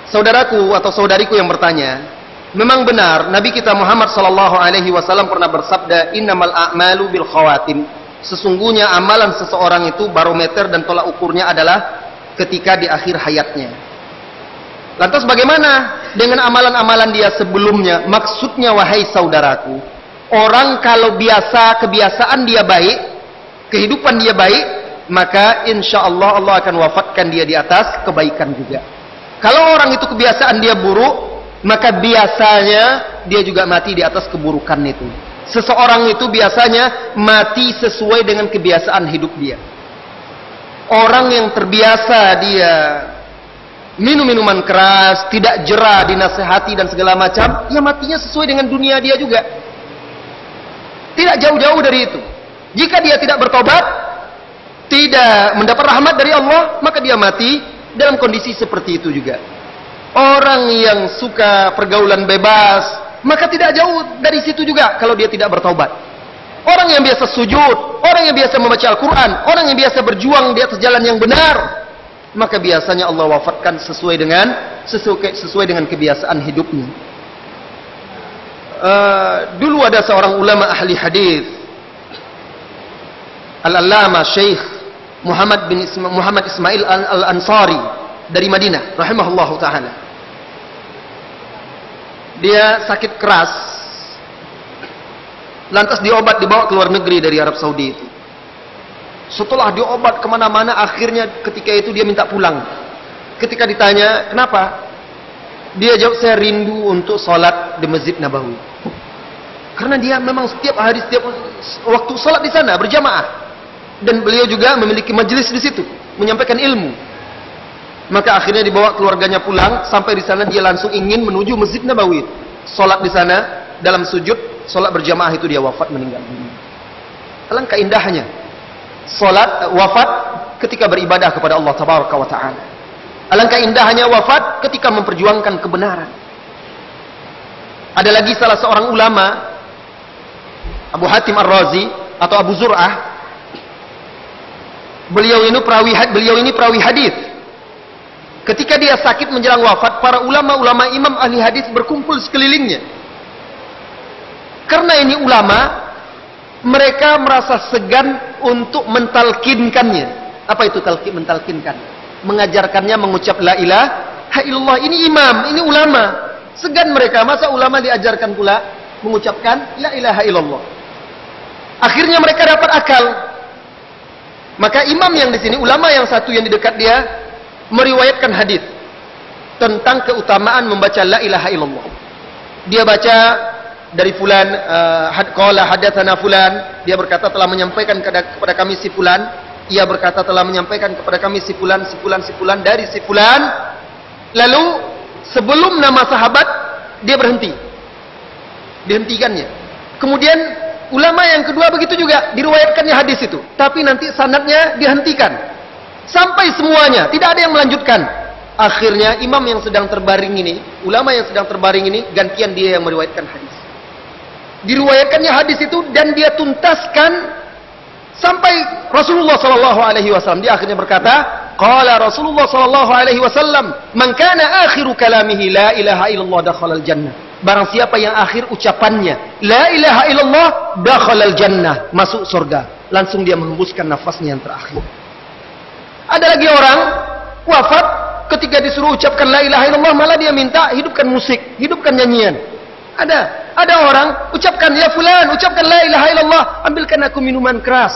Saudaraku atau saudariku yang bertanya, memang benar Nabi kita Muhammad sallallahu alaihi wasallam pernah bersabda, innamal a'malu bil khawatim. Sesungguhnya amalan seseorang itu barometer dan tolak ukurnya adalah ketika di akhir hayatnya. Lantas bagaimana dengan amalan-amalan dia sebelumnya? Maksudnya wahai saudaraku, orang kalau kebiasaan dia baik, kehidupan dia baik, maka insya Allah Allah akan wafatkan dia di atas kebaikan juga. Kalau orang itu kebiasaan dia buruk, maka biasanya dia juga mati di atas keburukan itu. Seseorang itu biasanya mati sesuai dengan kebiasaan hidup dia. Orang yang terbiasa dia minum minuman keras, tidak jera, dinasehati dan segala macam, ya matinya sesuai dengan dunia dia juga. Tidak jauh-jauh dari itu. Jika dia tidak bertobat, tidak mendapat rahmat dari Allah, maka dia mati dalam kondisi seperti itu juga. Orang yang suka pergaulan bebas, maka tidak jauh dari situ juga kalau dia tidak bertaubat. Orang yang biasa sujud, orang yang biasa membaca Al-Quran, orang yang biasa berjuang di atas jalan yang benar, maka biasanya Allah wafatkan sesuai dengan kebiasaan hidupnya. Dulu ada seorang ulama ahli hadis, Al-Allama Syekh Muhammad Ismail Al-Ansari dari Madinah rahimahullahu ta'ala. Dia sakit keras, lantas diobat, dibawa ke luar negeri dari Arab Saudi itu. Setelah diobat kemana-mana, akhirnya ketika itu dia minta pulang. Ketika ditanya kenapa, dia jawab, saya rindu untuk sholat di Masjid Nabawi. Karena dia memang setiap hari, setiap waktu sholat di sana berjamaah. Dan beliau juga memiliki majelis di situ, menyampaikan ilmu. Maka akhirnya dibawa keluarganya pulang, sampai di sana dia langsung ingin menuju Masjid Nabawi. Salat di sana, dalam sujud, salat berjamaah itu dia wafat, meninggal dunia. Alangkah indahnya salat wafat ketika beribadah kepada Allah Tabaraka wa Ta'ala. Alangkah indahnya wafat ketika memperjuangkan kebenaran. Ada lagi salah seorang ulama, Abu Hatim Ar-Razi atau Abu Zur'ah. Beliau ini perawi hadis. Ketika dia sakit menjelang wafat, para ulama-ulama imam ahli hadis berkumpul sekelilingnya. Karena ini ulama, mereka merasa segan untuk mentalkinkannya. Apa itu mentalkinkan? Mengajarkannya mengucap la ilaha illallah. Ini imam, ini ulama. Segan mereka, masa ulama diajarkan pula mengucapkan la ilaha illallah. Akhirnya mereka dapat akal. Maka imam yang di sini, ulama yang satu yang di dekat dia, meriwayatkan hadis tentang keutamaan membaca la ilaha illallah. Dia baca dari fulan, qala hadatsana fulan, dia berkata telah menyampaikan kepada kami si fulan, ia berkata telah menyampaikan kepada kami si fulan, si fulan, si fulan dari si fulan. Lalu sebelum nama sahabat dia berhenti, dihentikannya. Kemudian ulama yang kedua begitu juga, diriwayatkannya hadis itu, tapi nanti sanadnya dihentikan sampai semuanya, tidak ada yang melanjutkan. Akhirnya imam yang sedang terbaring ini, ulama yang sedang terbaring ini, gantian dia yang meriwayatkan hadis. Diriwayatkannya hadis itu dan dia tuntaskan sampai Rasulullah sallallahu alaihi wasallam. Dia akhirnya berkata, qala Rasulullah sallallahu alaihi wasallam, "Man kana akhiru kalamihi la ilaha illallah dakhalal jannah." Barang siapa yang akhir ucapannya la ilaha illallah dakhalal jannah, masuk surga. Langsung dia menghembuskan nafasnya yang terakhir. Ada lagi orang wafat, ketika disuruh ucapkan la ilaha illallah malah dia minta hidupkan musik, hidupkan nyanyian. Ada orang ucapkan ya fulan, ucapkan la ilaha illallah, ambilkan aku minuman keras.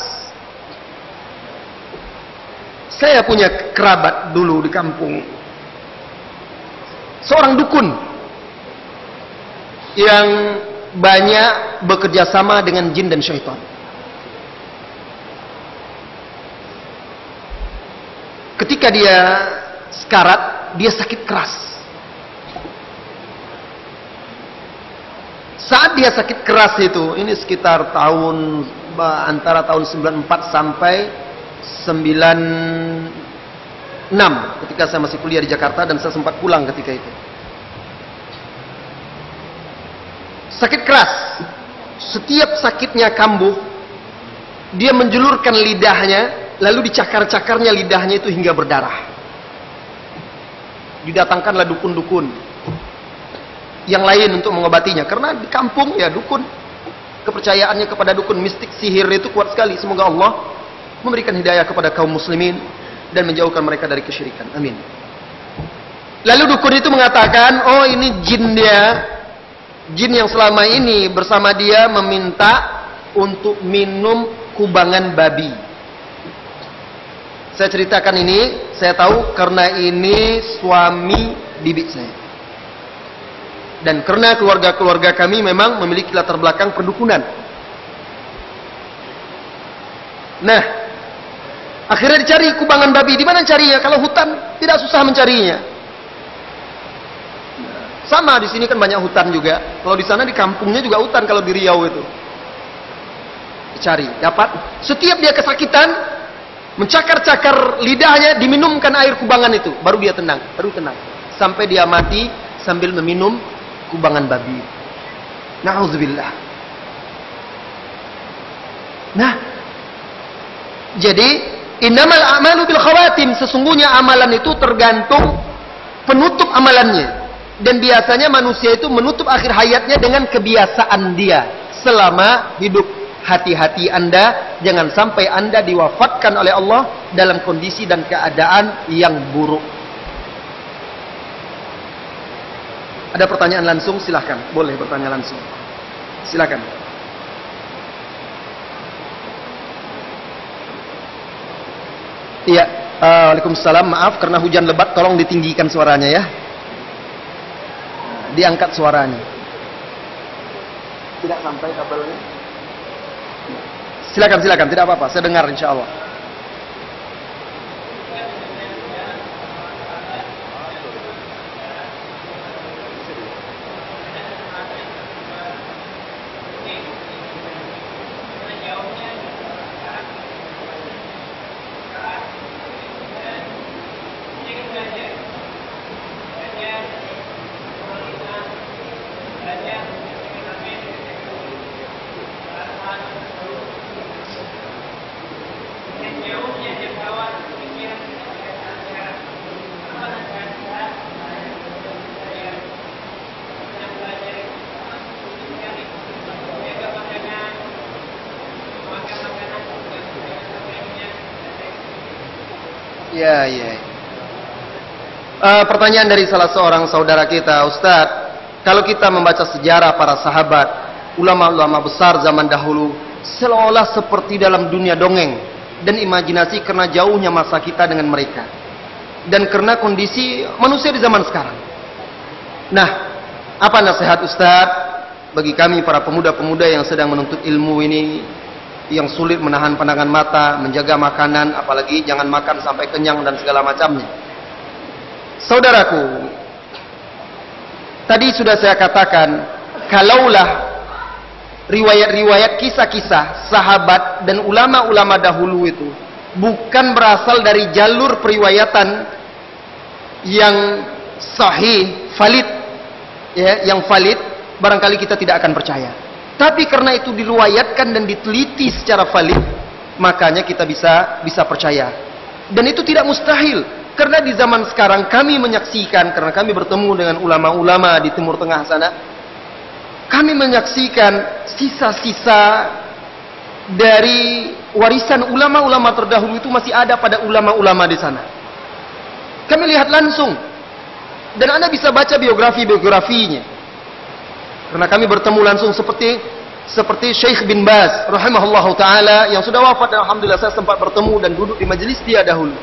Saya punya kerabat dulu di kampung, seorang dukun yang banyak bekerja sama dengan jin dan syaitan. Ketika dia sekarat, dia sakit keras. Saat dia sakit keras itu, ini sekitar tahun antara tahun 94 sampai 96, ketika saya masih kuliah di Jakarta dan saya sempat pulang ketika itu. Sakit keras. Setiap sakitnya kambuh, dia menjulurkan lidahnya, lalu dicakar-cakarnya lidahnya itu hingga berdarah. Didatangkanlah dukun-dukun yang lain untuk mengobatinya, karena di kampung ya dukun, kepercayaannya kepada dukun mistik sihir itu kuat sekali. Semoga Allah memberikan hidayah kepada kaum muslimin dan menjauhkan mereka dari kesyirikan. Amin. Lalu dukun itu mengatakan, oh ini jin dia, jin yang selama ini bersama dia meminta untuk minum kubangan babi. Saya ceritakan ini, saya tahu karena ini suami bibi saya. Dan karena keluarga-keluarga kami memang memiliki latar belakang perdukunan. Nah, akhirnya dicari kubangan babi. Di mana carinya? Kalau hutan tidak susah mencarinya. Sama di sini kan banyak hutan juga. Kalau di sana di kampungnya juga hutan, kalau di Riau itu. Dicari, dapat. Setiap dia kesakitan, mencakar-cakar lidahnya, diminumkan air kubangan itu, baru dia tenang, baru tenang. Sampai dia mati sambil meminum kubangan babi. Na'udzubillah. Nah, jadi innamal a'malu bil khawatim, sesungguhnya amalan itu tergantung penutup amalannya. Dan biasanya manusia itu menutup akhir hayatnya dengan kebiasaan dia selama hidup. Hati-hati Anda, jangan sampai Anda diwafatkan oleh Allah dalam kondisi dan keadaan yang buruk. Ada pertanyaan langsung? Silahkan. Boleh bertanya langsung. Silahkan. Iya. Waalaikumsalam. Maaf karena hujan lebat, tolong ditinggikan suaranya ya. Diangkat suaranya. Tidak sampai kabelnya. Silakan, silakan. Tidak apa-apa. Saya dengar insya Allah. Ya, ya. Pertanyaan dari salah seorang saudara kita, Ustadz, kalau kita membaca sejarah para sahabat, ulama-ulama besar zaman dahulu seolah seperti dalam dunia dongeng dan imajinasi karena jauhnya masa kita dengan mereka dan karena kondisi manusia di zaman sekarang. Nah, apa nasihat Ustadz bagi kami para pemuda-pemuda yang sedang menuntut ilmu ini, yang sulit menahan pandangan mata, menjaga makanan, apalagi jangan makan sampai kenyang dan segala macamnya? Saudaraku, tadi sudah saya katakan, kalaulah riwayat-riwayat kisah-kisah sahabat dan ulama-ulama dahulu itu bukan berasal dari jalur periwayatan yang sahih, valid, ya, yang valid, barangkali kita tidak akan percaya. Tapi karena itu diriwayatkan dan diteliti secara valid, makanya kita bisa percaya. Dan itu tidak mustahil, karena di zaman sekarang kami menyaksikan, karena kami bertemu dengan ulama-ulama di Timur Tengah sana, kami menyaksikan sisa-sisa dari warisan ulama-ulama terdahulu itu masih ada pada ulama-ulama di sana. Kami lihat langsung, dan Anda bisa baca biografi-biografinya. Karena kami bertemu langsung seperti Syekh bin Baz rahimahullahu taala yang sudah wafat, dan alhamdulillah saya sempat bertemu dan duduk di majelis dia dahulu.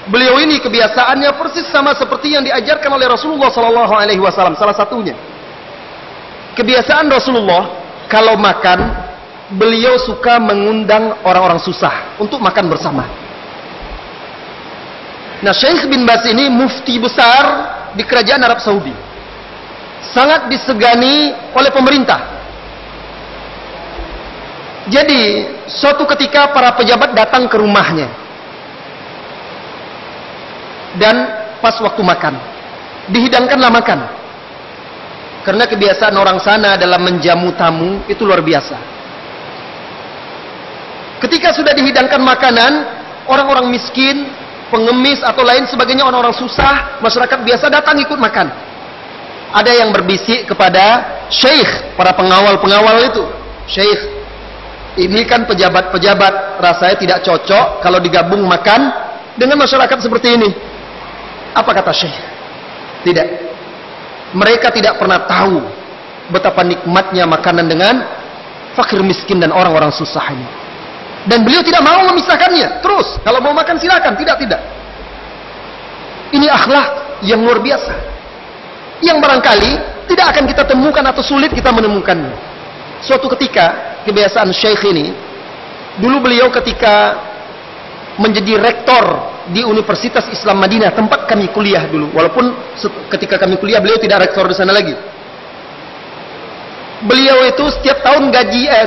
Beliau ini kebiasaannya persis sama seperti yang diajarkan oleh Rasulullah sallallahu alaihi wasallam. Salah satunya, kebiasaan Rasulullah kalau makan, beliau suka mengundang orang-orang susah untuk makan bersama. Nah, Syekh bin Baz ini mufti besar di kerajaan Arab Saudi, sangat disegani oleh pemerintah. Jadi suatu ketika para pejabat datang ke rumahnya, dan pas waktu makan dihidangkanlah makan. Karena kebiasaan orang sana dalam menjamu tamu itu luar biasa. Ketika sudah dihidangkan makanan, orang-orang miskin, pengemis atau lain sebagainya, orang-orang susah, masyarakat biasa datang ikut makan. Ada yang berbisik kepada syekh, para pengawal-pengawal itu, syekh, ini kan pejabat-pejabat, rasanya tidak cocok kalau digabung makan dengan masyarakat seperti ini. Apa kata syekh? Tidak. Mereka tidak pernah tahu betapa nikmatnya makanan dengan fakir miskin dan orang-orang susah ini. Dan beliau tidak mau memisahkannya. Terus, kalau mau makan silakan, tidak. Ini akhlak yang luar biasa, yang barangkali tidak akan kita temukan atau sulit kita menemukannya. Suatu ketika, kebiasaan syekh ini, dulu beliau ketika menjadi rektor di Universitas Islam Madinah, tempat kami kuliah dulu, walaupun ketika kami kuliah beliau tidak rektor di sana lagi. Beliau itu setiap tahun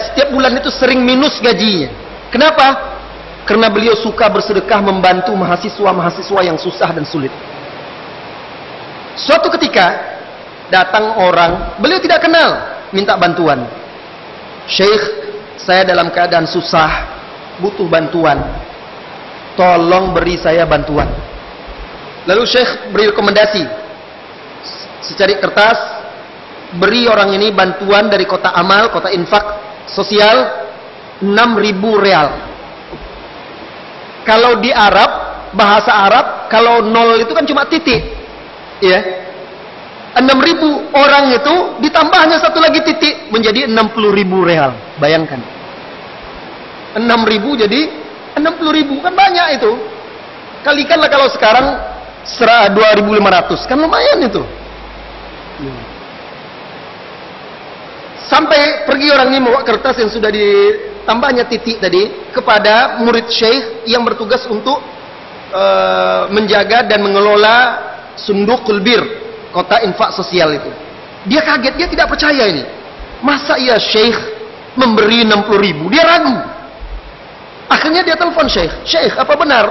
setiap bulan itu sering minus gajinya. Kenapa? Karena beliau suka bersedekah membantu mahasiswa-mahasiswa yang susah dan sulit. Suatu ketika datang orang, beliau tidak kenal, minta bantuan. Syekh, saya dalam keadaan susah, butuh bantuan, tolong beri saya bantuan. Lalu Syekh beri rekomendasi, secari kertas, beri orang ini bantuan dari kota amal, kota infak sosial, 6.000 real. Kalau di Arab, bahasa Arab, kalau nol itu kan cuma titik, ya. 6.000 orang itu ditambahnya satu lagi titik menjadi 60.000 real. Bayangkan, 6.000 jadi 60.000, kan banyak itu. Kalikanlah kalau sekarang 2.500, kan lumayan itu. Sampai pergi orang ini membawa kertas yang sudah ditambahnya titik tadi kepada murid syekh yang bertugas untuk menjaga dan mengelola Sundukul Bir, kota infak sosial itu. Dia kaget, dia tidak percaya ini. Masa iya syekh memberi 60.000? Dia ragu. Akhirnya dia telepon syekh. Syekh, apa benar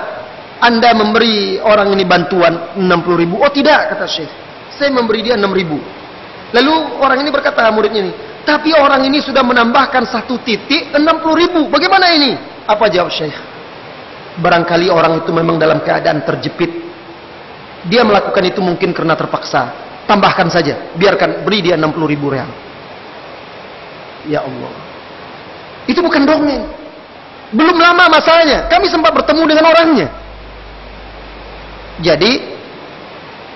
Anda memberi orang ini bantuan 60.000? Oh tidak, kata syekh. Saya memberi dia 6.000. Lalu orang ini berkata, muridnya ini, tapi orang ini sudah menambahkan satu titik 60.000. Bagaimana ini? Apa jawab syekh? Barangkali orang itu memang dalam keadaan terjepit. Dia melakukan itu mungkin karena terpaksa. Tambahkan saja, biarkan, beri dia 60.000 real. Ya Allah, itu bukan dongeng. Belum lama masalahnya, kami sempat bertemu dengan orangnya. Jadi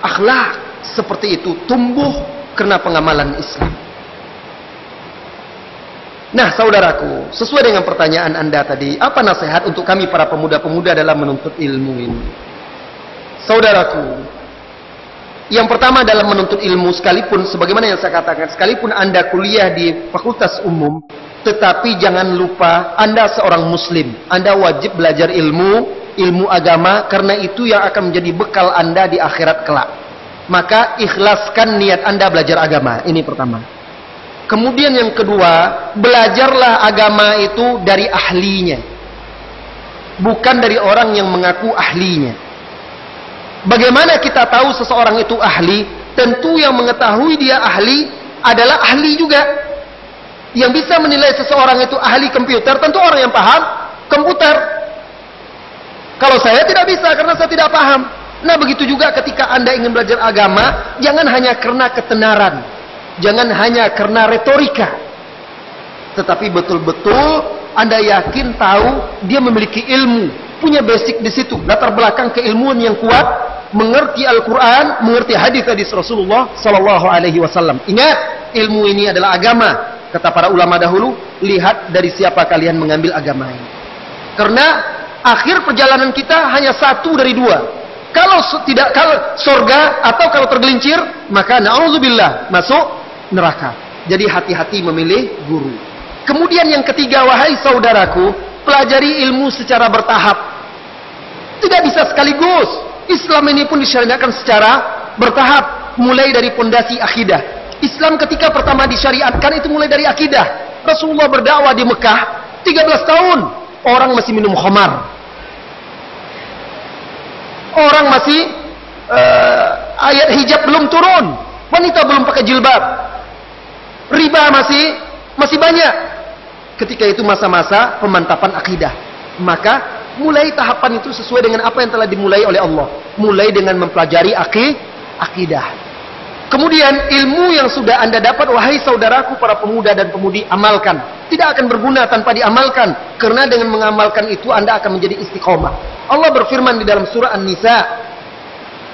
akhlak seperti itu tumbuh karena pengamalan Islam. Nah, saudaraku, sesuai dengan pertanyaan Anda tadi, apa nasihat untuk kami para pemuda-pemuda dalam menuntut ilmu ini? Saudaraku, yang pertama dalam menuntut ilmu, sekalipun sebagaimana yang saya katakan, sekalipun Anda kuliah di fakultas umum, tetapi jangan lupa Anda seorang muslim. Anda wajib belajar ilmu agama, karena itu yang akan menjadi bekal Anda di akhirat kelak. Maka ikhlaskan niat Anda belajar agama. Ini pertama. Kemudian yang kedua, belajarlah agama itu dari ahlinya, bukan dari orang yang mengaku ahlinya. Bagaimana kita tahu seseorang itu ahli? Tentu yang mengetahui dia ahli adalah ahli juga. Yang bisa menilai seseorang itu ahli komputer tentu orang yang paham komputer. Kalau saya tidak bisa karena saya tidak paham. Nah, begitu juga ketika Anda ingin belajar agama, jangan hanya karena ketenaran, jangan hanya karena retorika, tetapi betul-betul Anda yakin tahu dia memiliki ilmu, punya basic di situ, latar belakang keilmuan yang kuat, mengerti Al-Quran, mengerti hadis-hadis Rasulullah Sallallahu Alaihi Wasallam. Ingat, ilmu ini adalah agama. Kata para ulama dahulu, lihat dari siapa kalian mengambil agama ini. Karena akhir perjalanan kita hanya satu dari dua. Kalau tidak, kalau surga atau kalau tergelincir, maka na'udzubillah, masuk neraka. Jadi hati-hati memilih guru. Kemudian yang ketiga, wahai saudaraku, pelajari ilmu secara bertahap. Tidak bisa sekaligus. Islam ini pun disyariatkan secara bertahap, mulai dari pondasi akidah. Islam ketika pertama disyariatkan itu mulai dari akidah. Rasulullah berdakwah di Mekah 13 tahun, orang masih minum khamar. Orang masih ayat hijab belum turun, wanita belum pakai jilbab, riba masih banyak. Ketika itu masa-masa pemantapan akidah. Maka mulai tahapan itu sesuai dengan apa yang telah dimulai oleh Allah. Mulai dengan mempelajari akidah. Kemudian ilmu yang sudah Anda dapat, wahai saudaraku para pemuda dan pemudi, amalkan. Tidak akan berguna tanpa diamalkan. Karena dengan mengamalkan itu Anda akan menjadi istiqomah. Allah berfirman di dalam surah An-Nisa,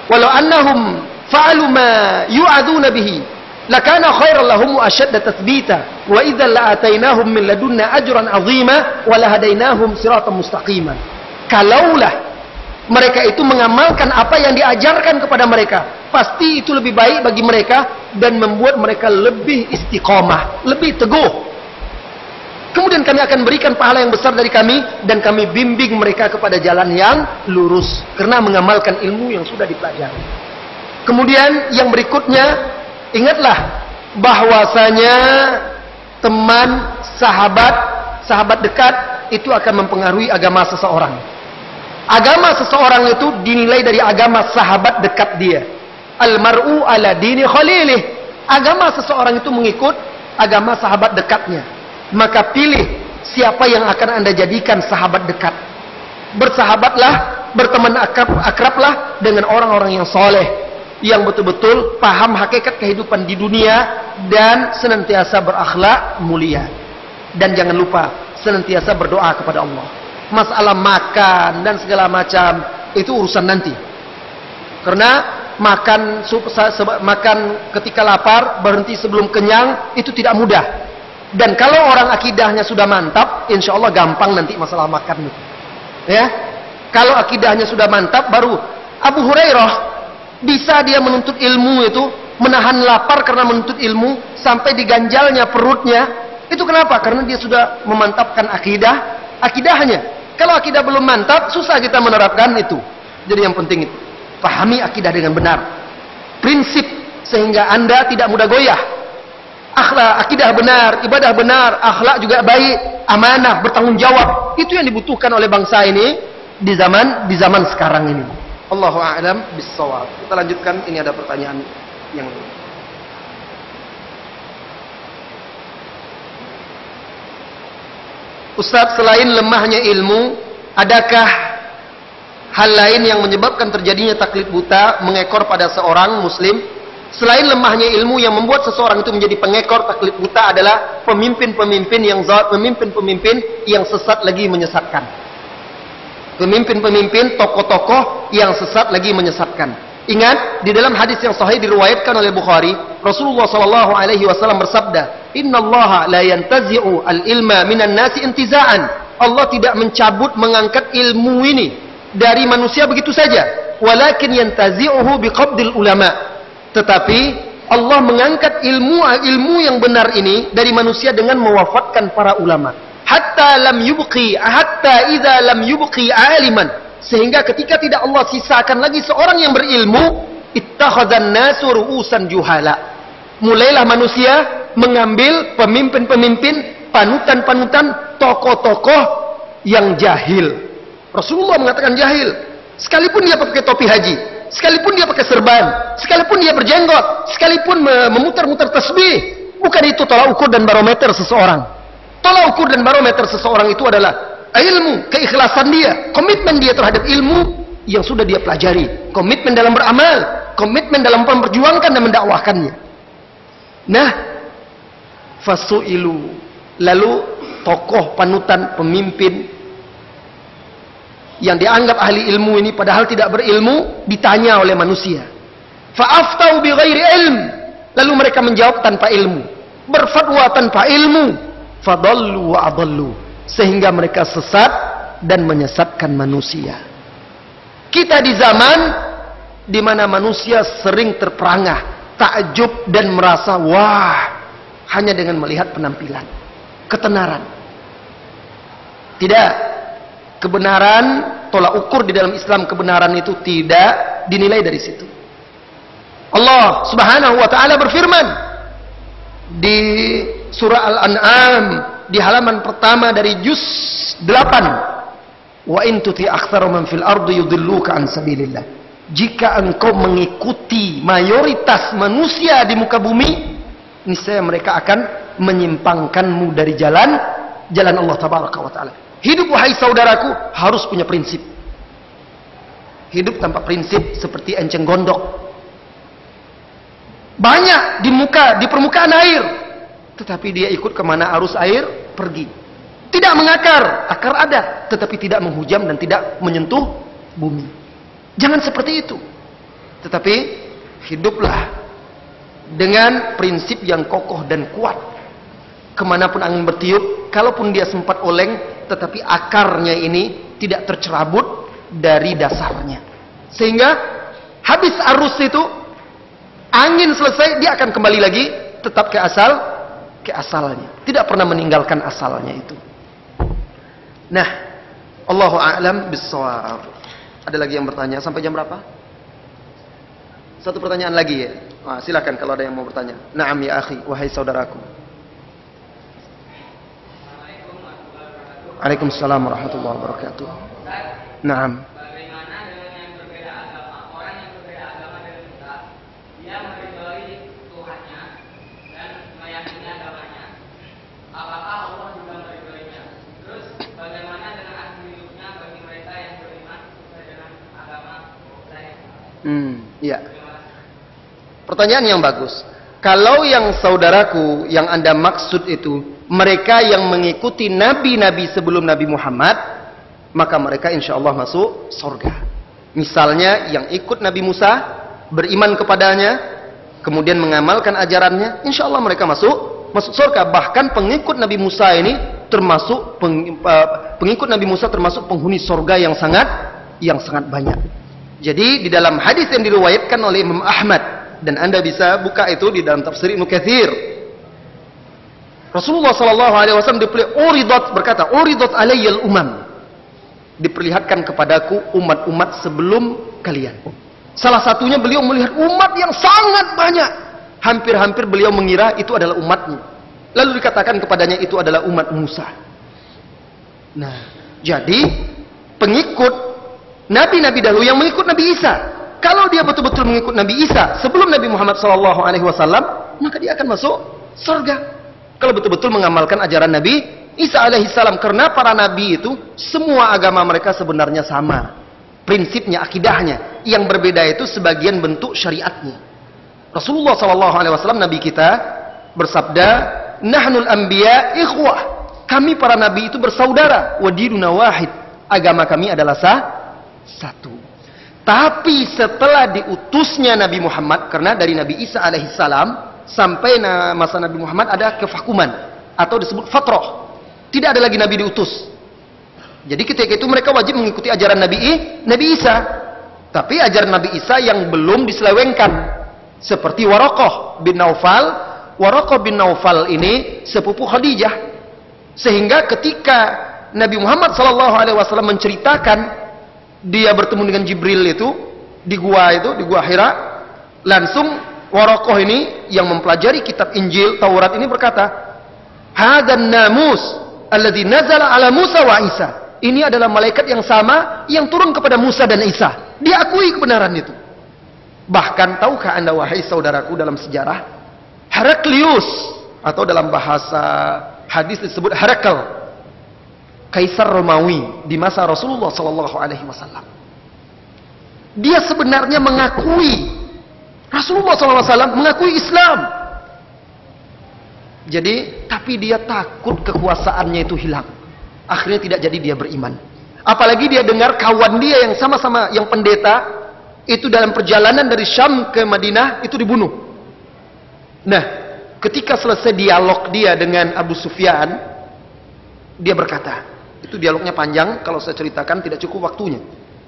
"Walau annahum fa'alu ma yu'aduna bihi, lakana khairan lahum wa ashadda tathbita, wa idzan la'atainahum min ladunna ajran 'azima wa lahadainahum siratan mustaqima." Kalaulah mereka itu mengamalkan apa yang diajarkan kepada mereka, pasti itu lebih baik bagi mereka dan membuat mereka lebih istiqomah, lebih teguh. Kemudian kami akan berikan pahala yang besar dari kami, dan kami bimbing mereka kepada jalan yang lurus karena mengamalkan ilmu yang sudah dipelajari. Kemudian yang berikutnya, ingatlah bahwasanya teman, sahabat dekat itu akan mempengaruhi agama seseorang. Agama seseorang itu dinilai dari agama sahabat dekat dia. Al-mar'u ala dini khalilih. Agama seseorang itu mengikut agama sahabat dekatnya. Maka pilih siapa yang akan Anda jadikan sahabat dekat. Bersahabatlah, berteman akrablah dengan orang-orang yang soleh, yang betul-betul paham hakikat kehidupan di dunia dan senantiasa berakhlak mulia. Dan jangan lupa senantiasa berdoa kepada Allah. Masalah makan dan segala macam itu urusan nanti. Karena makan ketika lapar, berhenti sebelum kenyang, itu tidak mudah. Dan kalau orang akidahnya sudah mantap, insya Allah gampang nanti masalah makan itu. Ya, kalau akidahnya sudah mantap, baru Abu Hurairah bisa dia menuntut ilmu itu, menahan lapar karena menuntut ilmu sampai diganjalnya perutnya. Itu kenapa? Karena dia sudah memantapkan akidahnya. Kalau akidah belum mantap, susah kita menerapkan itu. Jadi yang penting itu, pahami akidah dengan benar, prinsip, sehingga Anda tidak mudah goyah. Akhlak, akidah benar, ibadah benar, akhlak juga baik, amanah, bertanggung jawab. Itu yang dibutuhkan oleh bangsa ini di zaman sekarang ini. Allahu a'lam bis-shawab. Kita lanjutkan, ini ada pertanyaan yang Ustaz, selain lemahnya ilmu, adakah hal lain yang menyebabkan terjadinya taklid buta mengekor pada seorang muslim? Selain lemahnya ilmu, yang membuat seseorang itu menjadi pengekor taklid buta adalah pemimpin-pemimpin yang sesat lagi menyesatkan. Pemimpin-pemimpin, tokoh-tokoh yang sesat lagi menyesatkan. Ingat, di dalam hadis yang sahih diriwayatkan oleh Bukhari, Rasulullah sallallahu alaihi wasallam bersabda, "Innallaha la yantazi'u al-ilma minan nasi intiza'an." Allah tidak mencabut, mengangkat ilmu ini dari manusia begitu saja. Walakin yantazi'uhu biqabdil ulama. Tetapi Allah mengangkat ilmu yang benar ini dari manusia dengan mewafatkan para ulama. Hatta idza lam yubqi aliman. Sehingga ketika tidak Allah sisakan lagi seorang yang berilmu, ittakhadzan nasu ru'usan juhala. Mulailah manusia mengambil pemimpin-pemimpin, panutan-panutan, tokoh-tokoh yang jahil. Rasulullah mengatakan jahil. Sekalipun dia pakai topi haji, sekalipun dia pakai serban, sekalipun dia berjenggot, sekalipun memutar-mutar tasbih, bukan itu tolak ukur dan barometer seseorang. Tolak ukur dan barometer seseorang itu adalah ilmu, keikhlasan dia, komitmen dia terhadap ilmu yang sudah dia pelajari, komitmen dalam beramal, komitmen dalam memperjuangkan dan mendakwahkannya. Nah, fasu'ilu, lalu tokoh, panutan, pemimpin yang dianggap ahli ilmu ini padahal tidak berilmu ditanya oleh manusia. Fa'aftau bi ghairi ilm, lalu mereka menjawab tanpa ilmu, berfatwa tanpa ilmu. Fadallu wa adallu, sehingga mereka sesat dan menyesatkan manusia. Kita di zaman di mana manusia sering terperangah, takjub dan merasa wah hanya dengan melihat penampilan, ketenaran. Tidak, kebenaran, tolak ukur di dalam Islam kebenaran itu tidak dinilai dari situ. Allah Subhanahu wa taala berfirman di surah Al-An'am di halaman pertama dari juz 8, wa in tuti aktsaru man fil ardi yudilluka an sabilillah. Jika engkau mengikuti mayoritas manusia di muka bumi, niscaya mereka akan menyimpangkanmu dari jalan Allah tabaraka wa taala. Hidup, wahai saudaraku, harus punya prinsip. Hidup tanpa prinsip seperti enceng gondok. Banyak di permukaan air, tetapi dia ikut kemana arus air pergi. Tidak mengakar, akar ada, tetapi tidak menghujam dan tidak menyentuh bumi. Jangan seperti itu. Tetapi hiduplah dengan prinsip yang kokoh dan kuat. Kemanapun angin bertiup, kalaupun dia sempat oleng, tetapi akarnya ini tidak tercerabut dari dasarnya. Sehingga habis arus itu, angin selesai, dia akan kembali lagi tetap ke asalnya. Tidak pernah meninggalkan asalnya itu. Nah, Allahu a'lam bissawab. Ada lagi yang bertanya? Sampai jam berapa? Satu pertanyaan lagi ya. Nah, silakan kalau ada yang mau bertanya. Naam ya akhi, wahai saudaraku. Waalaikumsalam warahmatullahi wabarakatuh. Naam. Ya. Pertanyaan yang bagus. Kalau yang saudaraku yang Anda maksud itu mereka yang mengikuti nabi-nabi sebelum Nabi Muhammad, maka mereka insya Allah masuk surga. Misalnya yang ikut Nabi Musa, beriman kepadanya, kemudian mengamalkan ajarannya, insya Allah mereka masuk surga. Bahkan pengikut Nabi Musa ini termasuk pengikut Nabi Musa termasuk penghuni surga yang sangat banyak. Jadi di dalam hadis yang diriwayatkan oleh Imam Ahmad, dan Anda bisa buka itu di dalam tafsir Ibnu Katsir, Rasulullah sallallahu alaihi wasallam berkata, "Uridat alayyal umam." Diperlihatkan kepadaku umat-umat sebelum kalian. Salah satunya beliau melihat umat yang sangat banyak. Hampir-hampir beliau mengira itu adalah umatnya. Lalu dikatakan kepadanya itu adalah umat Musa. Nah, jadi pengikut nabi-nabi dahulu yang mengikut Nabi Isa, kalau dia betul-betul mengikut Nabi Isa sebelum Nabi Muhammad SAW, maka dia akan masuk surga. Kalau betul-betul mengamalkan ajaran Nabi Isa alaihissalam, karena para nabi itu semua agama mereka sebenarnya sama, prinsipnya, akidahnya. Yang berbeda itu sebagian bentuk syariatnya. Rasulullah SAW, Nabi kita, bersabda, "Nahnul anbiya ikhwah." Kami para nabi itu bersaudara. Wa dinuna wahid. Agama kami adalah satu. Tapi setelah diutusnya Nabi Muhammad, karena dari Nabi Isa alaihissalam sampai masa Nabi Muhammad ada kevakuman atau disebut fatrah. Tidak ada lagi Nabi diutus. Jadi ketika itu mereka wajib mengikuti ajaran Nabi Isa. Tapi ajaran Nabi Isa yang belum diselewengkan. Seperti Waraqah bin Naufal. Waraqah bin Naufal ini sepupu Khadijah. Sehingga ketika Nabi Muhammad SAW menceritakan dia bertemu dengan Jibril itu di gua Hira, langsung Waraqah ini yang mempelajari kitab Injil Taurat ini berkata, "Hadzan namus alladzi nazala ala Musa wa Isa." Ini adalah malaikat yang sama yang turun kepada Musa dan Isa. Dia akui kebenaran itu. Bahkan tahukah Anda wahai saudaraku, dalam sejarah Heraklius atau dalam bahasa hadis disebut Herakl, Kaisar Romawi di masa Rasulullah SAW. Dia sebenarnya mengakui Rasulullah SAW mengakui Islam. Jadi, tapi dia takut kekuasaannya itu hilang. Akhirnya tidak jadi dia beriman. Apalagi dia dengar kawan dia yang sama-sama yang pendeta itu dalam perjalanan dari Syam ke Madinah itu dibunuh. Nah, ketika selesai dialog dia dengan Abu Sufyan, dia berkata, itu dialognya panjang, kalau saya ceritakan tidak cukup waktunya.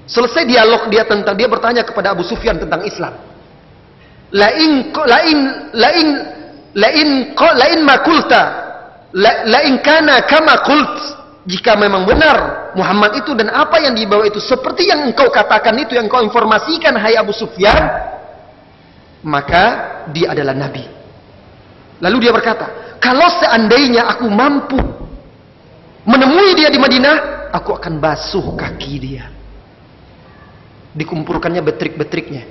Selesai dialog dia bertanya kepada Abu Sufyan tentang Islam. Lain makulta, lain kana kama kult. Jika memang benar Muhammad itu dan apa yang dibawa itu seperti yang engkau katakan itu, yang engkau informasikan hai Abu Sufyan, maka dia adalah Nabi. Lalu dia berkata, kalau seandainya aku mampu menemui dia di Madinah, aku akan basuh kaki dia. Dikumpulkannya betrik-betriknya,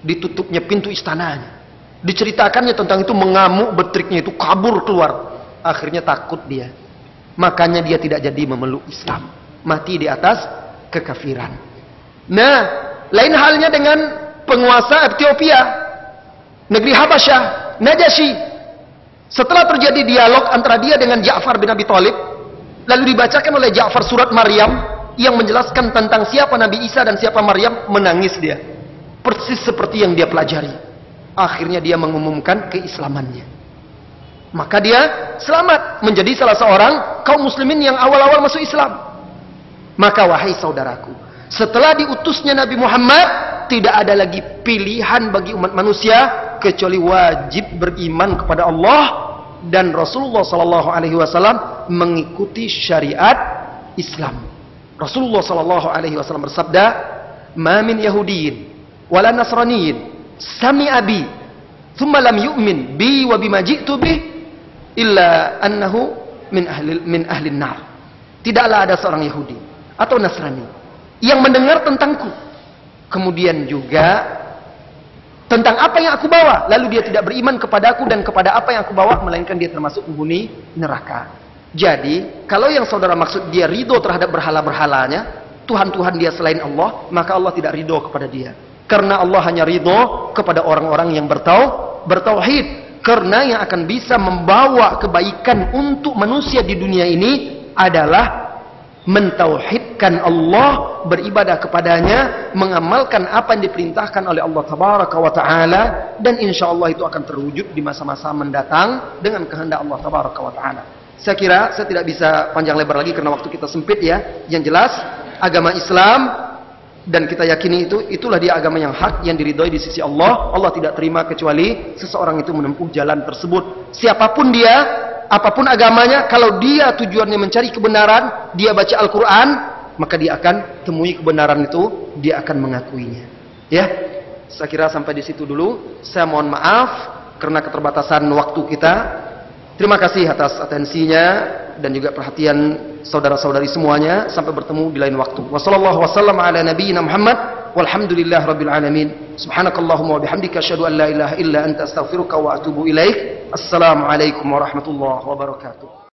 ditutupnya pintu istananya, diceritakannya tentang itu, mengamuk betriknya itu, kabur keluar. Akhirnya takut dia, makanya dia tidak jadi memeluk Islam, mati di atas kekafiran. Nah, lain halnya dengan penguasa Ethiopia, negeri Habasyah, Najasyi. Setelah terjadi dialog antara dia dengan Ja'far bin Abi Thalib, lalu dibacakan oleh Ja'far surat Maryam yang menjelaskan tentang siapa Nabi Isa dan siapa Maryam, menangis dia. Persis seperti yang dia pelajari. Akhirnya dia mengumumkan keislamannya. Maka dia selamat menjadi salah seorang kaum muslimin yang awal-awal masuk Islam. Maka wahai saudaraku, setelah diutusnya Nabi Muhammad, tidak ada lagi pilihan bagi umat manusia kecuali wajib beriman kepada Allah dan Rasulullah SAW mengikuti syariat Islam. Rasulullah SAW bersabda, "Ma min Yahudiyin wala Nasraniyin sami'a bi thumma lam yu'min bi wa bima ji'tu bih illa annahu min ahli nar." Tidaklah ada seorang Yahudi atau Nasrani yang mendengar tentangku, kemudian juga tentang apa yang aku bawa, lalu dia tidak beriman kepadaku dan kepada apa yang aku bawa, melainkan dia termasuk penghuni neraka. Jadi, kalau yang saudara maksud dia ridho terhadap berhala-berhalanya, Tuhan-Tuhan dia selain Allah, maka Allah tidak ridho kepada dia. Karena Allah hanya ridho kepada orang-orang yang bertauhid. Karena yang akan bisa membawa kebaikan untuk manusia di dunia ini adalah mentauhidkan Allah, beribadah kepadanya, mengamalkan apa yang diperintahkan oleh Allah Tabaraka wa Ta'ala, dan insya Allah itu akan terwujud di masa-masa mendatang dengan kehendak Allah Tabaraka wa Ta'ala. Saya kira saya tidak bisa panjang lebar lagi karena waktu kita sempit ya. Yang jelas agama Islam, dan kita yakini itulah dia agama yang hak, yang diridhoi di sisi Allah. Allah tidak terima kecuali seseorang itu menempuh jalan tersebut. Siapapun dia, apapun agamanya, kalau dia tujuannya mencari kebenaran, dia baca Al-Quran, maka dia akan temui kebenaran itu, dia akan mengakuinya. Ya, saya kira sampai di situ dulu. Saya mohon maaf karena keterbatasan waktu kita. Terima kasih atas atensinya dan juga perhatian saudara-saudari semuanya. Sampai bertemu di lain waktu. Wassallallahu wasallam ala nabiyyina Muhammad walhamdulillah rabbil alamin. Subhanakallahumma wa bihamdika asyhadu an la ilaha illa anta astaghfiruka wa atubu ilaik. Assalamualaikum warahmatullahi wabarakatuh.